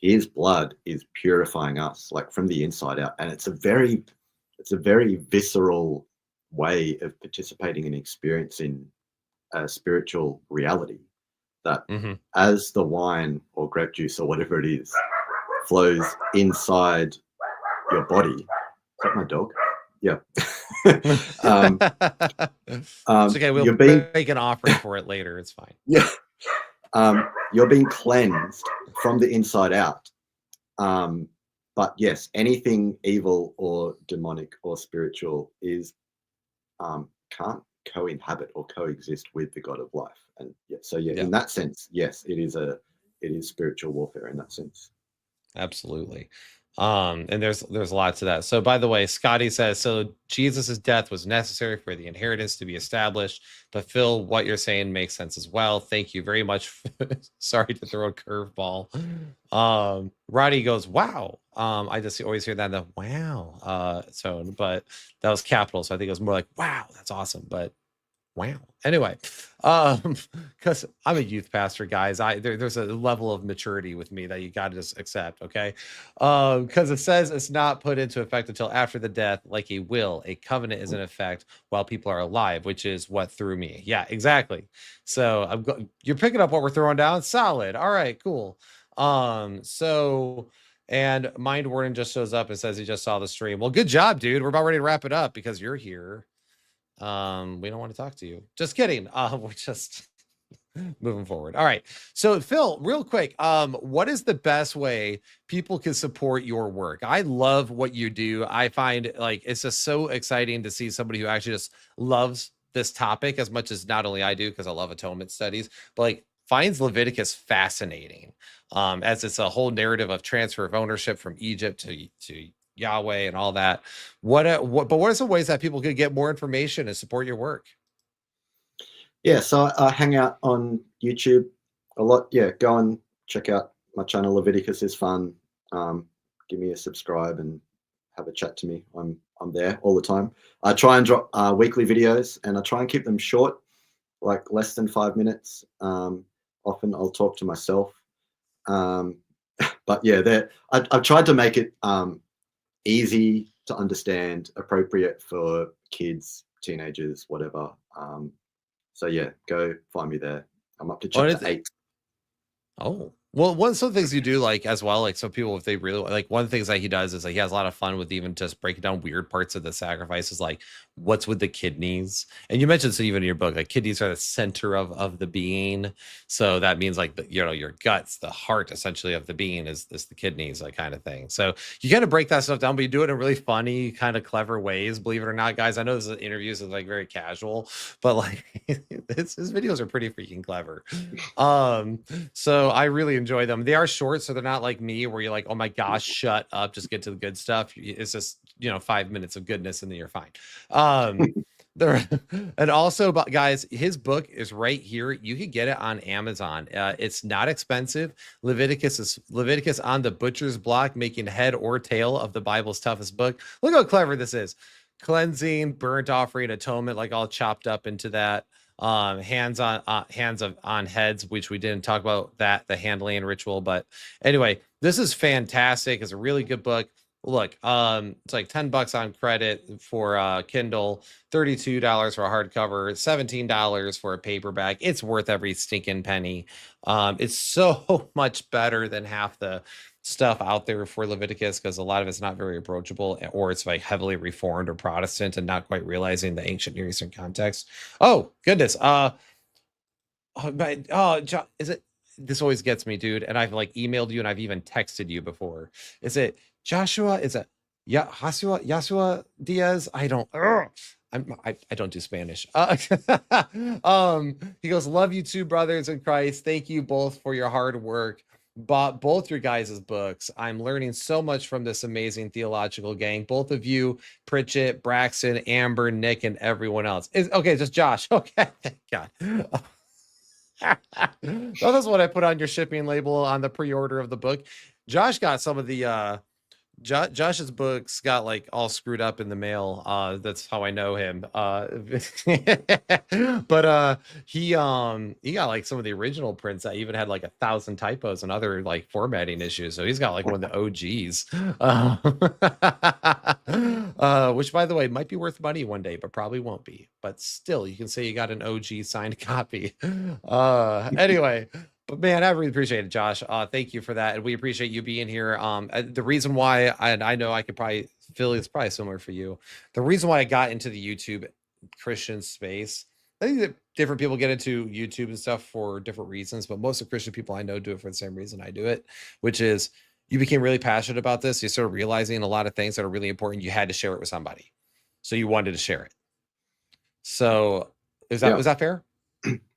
B: his blood is purifying us like from the inside out. And it's a very visceral way of participating and experiencing a spiritual reality that
A: Mm-hmm.
B: as the wine or grape juice or whatever it is flows inside your body. Is that my dog? Yeah. um,
A: It's okay, we'll
B: you're being
A: make an offering for it later. It's fine.
B: yeah. You're being cleansed from the inside out. But yes, anything evil or demonic or spiritual is can't co-inhabit or coexist with the God of life. And yeah, so yeah,
A: Yeah,
B: in that sense, yes, it is spiritual warfare in that sense.
A: absolutely. And there's a lot to that. So by the way, Scotty says, so Jesus's death was necessary for the inheritance to be established. But Phil, what you're saying makes sense as well. Thank you very much. Sorry to throw a curveball. Roddy goes, wow. I just always hear that in the wow tone, but that was capital. So I think it was more like, wow, that's awesome. But wow. Anyway, because I'm a youth pastor, guys. There's a level of maturity with me that you got to just accept, okay? Because it says it's not put into effect until after the death, like a will. A covenant is in effect while people are alive, which is what threw me. Yeah, exactly. So you're picking up what we're throwing down. Solid. All right, cool. So and Mind Warden just shows up and says he just saw the stream. Well, good job, dude. We're about ready to wrap it up because you're here. We don't want to talk to you. Just kidding. We're just moving forward. All right. So Phil, real quick, what is the best way people can support your work? I love what you do. I find like it's just so exciting to see somebody who actually just loves this topic as much as not only I do, because I love atonement studies, but like finds Leviticus fascinating. As it's a whole narrative of transfer of ownership from Egypt to Yahweh and all that. But what are some ways that people could get more information and support your work?
B: Yeah, so I hang out on YouTube a lot. Yeah, go and check out my channel. Leviticus is fun. Give me a subscribe and have a chat to me. I'm there all the time. I try and drop weekly videos, and I try and keep them short, like less than 5 minutes. Often I'll talk to myself. But yeah, I've tried to make it easy to understand, appropriate for kids, teenagers, whatever. So yeah, go find me there. I'm up to
A: Oh,
B: chapter 8.
A: Oh, well, one of some things you do like as well, like some people, if they really like, one of the things that he does is like he has a lot of fun with even just breaking down weird parts of the sacrifices, like what's with the kidneys. And you mentioned so even in your book, like kidneys are the center of the being. So that means like your guts, the heart essentially of the being is the kidneys, like kind of thing. So you kind of break that stuff down, but you do it in really funny, kind of clever ways, believe it or not, guys. I know this is interviews is like very casual, but like his videos are pretty freaking clever. So I really enjoy them. They are short, so they're not like me where you're like, oh my gosh, shut up, just get to the good stuff. It's just 5 minutes of goodness and then you're fine. There and also, but guys, his book is right here. You can get it on Amazon. It's not expensive. Leviticus on the butcher's block, making head or tail of the Bible's toughest book. Look how clever this is. Cleansing, burnt offering, atonement, like all chopped up into that. Hands on heads, which we didn't talk about that, the handling ritual. But anyway, this is fantastic. It's a really good book. Look, it's like $10 on credit for Kindle, $32 for a hardcover, $17 for a paperback. It's worth every stinking penny. It's so much better than half the stuff out there for Leviticus, because a lot of it's not very approachable, or it's like heavily reformed or Protestant and not quite realizing the ancient Near Eastern context. Oh goodness. Is it? This always gets me, dude. And I've like emailed you and I've even texted you before. Is it Joshua? Is it Yasua Diaz? I don't. I don't do Spanish. He goes, love you two brothers in Christ. Thank you both for your hard work. Bought both your guys' books. I'm learning so much from this amazing theological gang. Both of you, Pritchett, Braxton, Amber, Nick, and everyone else. Okay, just Josh. Okay, thank God. So that's what I put on your shipping label on the pre-order of the book. Josh got some of the Josh's books got like all screwed up in the mail. That's how I know him. But he got like some of the original prints that even had like 1,000 typos and other like formatting issues. So he's got like one of the OGs. Which by the way might be worth money one day, but probably won't be. But still, you can say you got an OG signed copy. Anyway. But man, I really appreciate it, Josh. Thank you for that, and we appreciate you being here. The reason why, and I know I could probably feel it's probably similar for you. The reason why I got into the YouTube Christian space, I think that different people get into YouTube and stuff for different reasons, but most of the Christian people I know do it for the same reason I do it, which is you became really passionate about this. You started realizing a lot of things that are really important. You had to share it with somebody, so you wanted to share it. So was that fair?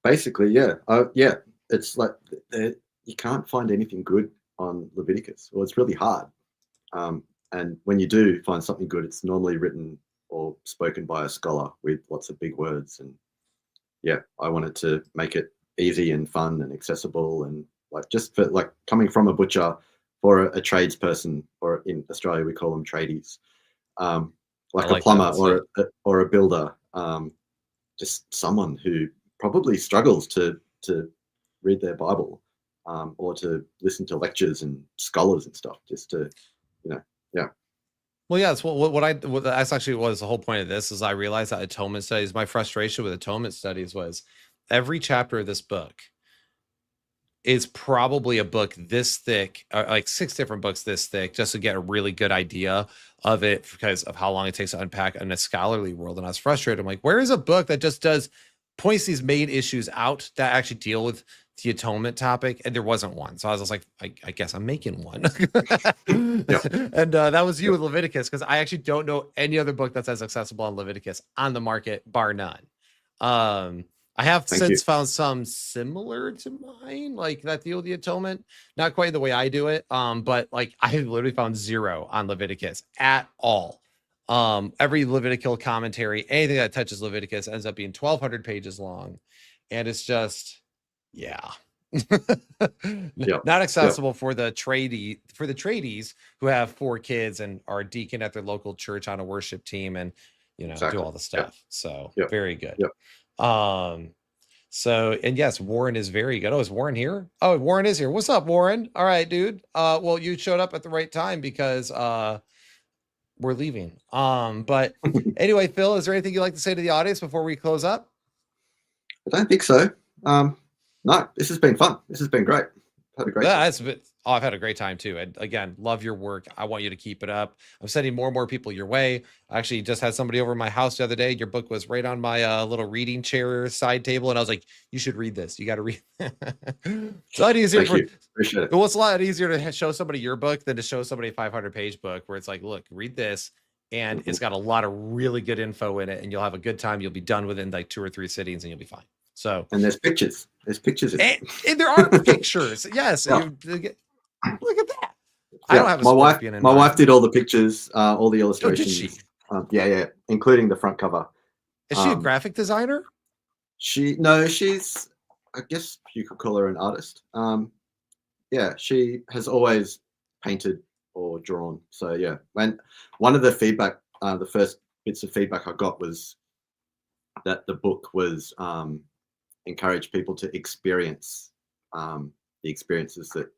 B: Basically, yeah. Yeah. It's like you can't find anything good on Leviticus, or it's really hard. And when you do find something good, it's normally written or spoken by a scholar with lots of big words. And yeah, I wanted to make it easy and fun and accessible, and like just for like coming from a butcher for a tradesperson, or in Australia we call them tradies, like a plumber or a builder, just someone who probably struggles to read their Bible, or to listen to lectures and scholars and stuff, just to, yeah.
A: Well, yeah, that's that's actually was the whole point of this. Is I realized that atonement studies, my frustration with atonement studies was every chapter of this book is probably a book this thick, like 6 different books this thick, just to get a really good idea of it because of how long it takes to unpack in a scholarly world. And I was frustrated. I'm like, where is a book that just points these main issues out that actually deal with the atonement topic? And there wasn't one. So I was just like, I guess I'm making one. And that was you with Leviticus, because I actually don't know any other book that's as accessible on Leviticus on the market, bar none. I have found some similar to mine, like that deal with the atonement, not quite the way I do it. But like I literally found 0 on Leviticus at all. Every Levitical commentary, anything that touches Leviticus ends up being 1,200 pages long. And it's just, not accessible for the tradies who have 4 kids and are deacon at their local church on a worship team and, do all the stuff. So very good. So, and yes, Warren is very good. Oh, is Warren here? Oh, Warren is here. What's up, Warren? All right, dude. Well, you showed up at the right time because, we're leaving. But anyway, Phil, is there anything you'd like to say to the audience before we close up?
B: I don't think so. No, this has been fun. This has been great. Had a great time.
A: I've had a great time too. And again, love your work. I want you to keep it up. I'm sending more and more people your way. I actually just had somebody over my house the other day. Your book was right on my little reading chair side table. And I was like, you should read this. You got to read. It's a lot easier.
B: Appreciate it.
A: Well, it's a lot easier to show somebody your book than to show somebody a 500-page book where it's like, look, read this. And it's got a lot of really good info in it, and you'll have a good time. You'll be done within like 2 or 3 sittings and you'll be fine. So,
B: and there's pictures. There's pictures.
A: And there are pictures. Yes. Look at that. I don't have a
B: my wife.
A: scorpion in
B: My
A: mine.
B: wife did all the pictures, all the
A: Oh, did
B: illustrations.
A: she?
B: Yeah, including the front cover.
A: Is she a graphic designer?
B: She's, I guess you could call her an artist. Yeah, she has always painted or drawn. So yeah, when one of the feedback, the first bits of feedback I got was that the book was encouraged people to experience the experiences that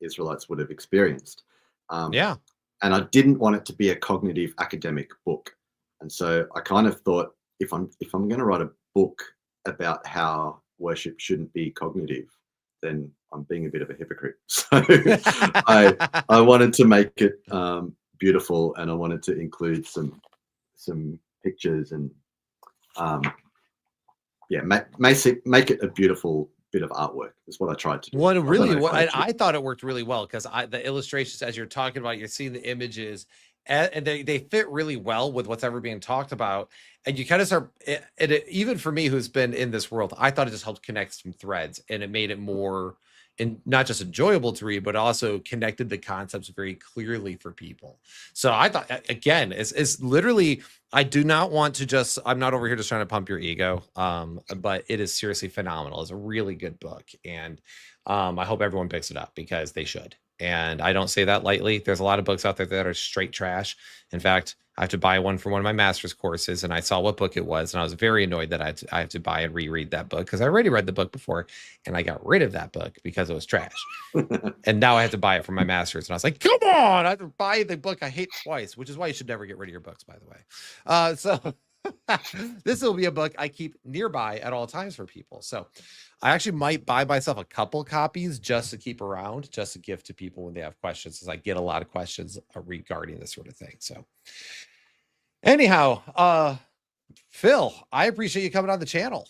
B: Israelites would have experienced.
A: Yeah.
B: And I didn't want it to be a cognitive academic book. And so I kind of thought, if I'm going to write a book about how worship shouldn't be cognitive, then I'm being a bit of a hypocrite. So I wanted to make it beautiful, and I wanted to include some pictures and make it a beautiful bit of artwork is what I tried to do.
A: I thought it worked really well because the illustrations, as you're talking about, you're seeing the images and they fit really well with what's ever being talked about. And you kind of start, even for me, who's been in this world, I thought it just helped connect some threads, and it made it more not just enjoyable to read, but also connected the concepts very clearly for people. So I thought, again, it's literally, I do not want to just, I'm not over here just trying to pump your ego, but it is seriously phenomenal. It's a really good book, and I hope everyone picks it up because they should. And I don't say that lightly. There's a lot of books out there that are straight trash. In fact, I have to buy one for one of my master's courses, and I saw what book it was, and I was very annoyed that I have to buy and reread that book because I already read the book before, and I got rid of that book because it was trash. And now I have to buy it for my master's, and I was like, come on, I have to buy the book I hate twice, which is why you should never get rid of your books, by the way. So this will be a book I keep nearby at all times for people. So I actually might buy myself a couple copies just to keep around, just to give to people when they have questions, because I get a lot of questions regarding this sort of thing. So anyhow, Phil, I appreciate you coming on the channel.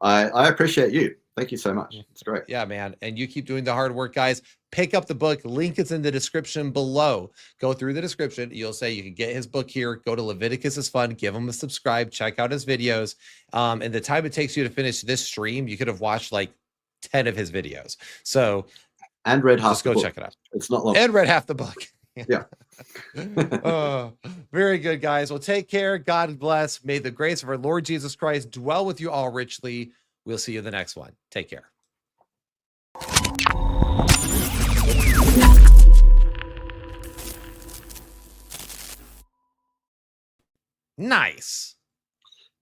B: I appreciate you. Thank you so much. It's great.
A: Yeah, man. And you keep doing the hard work, guys. Pick up the book. Link is in the description below. Go through the description. You'll say you can get his book here. Go to Leviticus is Fun. Give him a subscribe. Check out his videos. And the time it takes you to finish this stream, you could have watched like 10 of his videos. So,
B: and read half.
A: Just go check it out.
B: It's not long.
A: And read half the book.
B: Yeah.
A: Very good, guys. Well, take care. God bless. May the grace of our Lord Jesus Christ dwell with you all richly. We'll see you in the next one. Take care. Nice.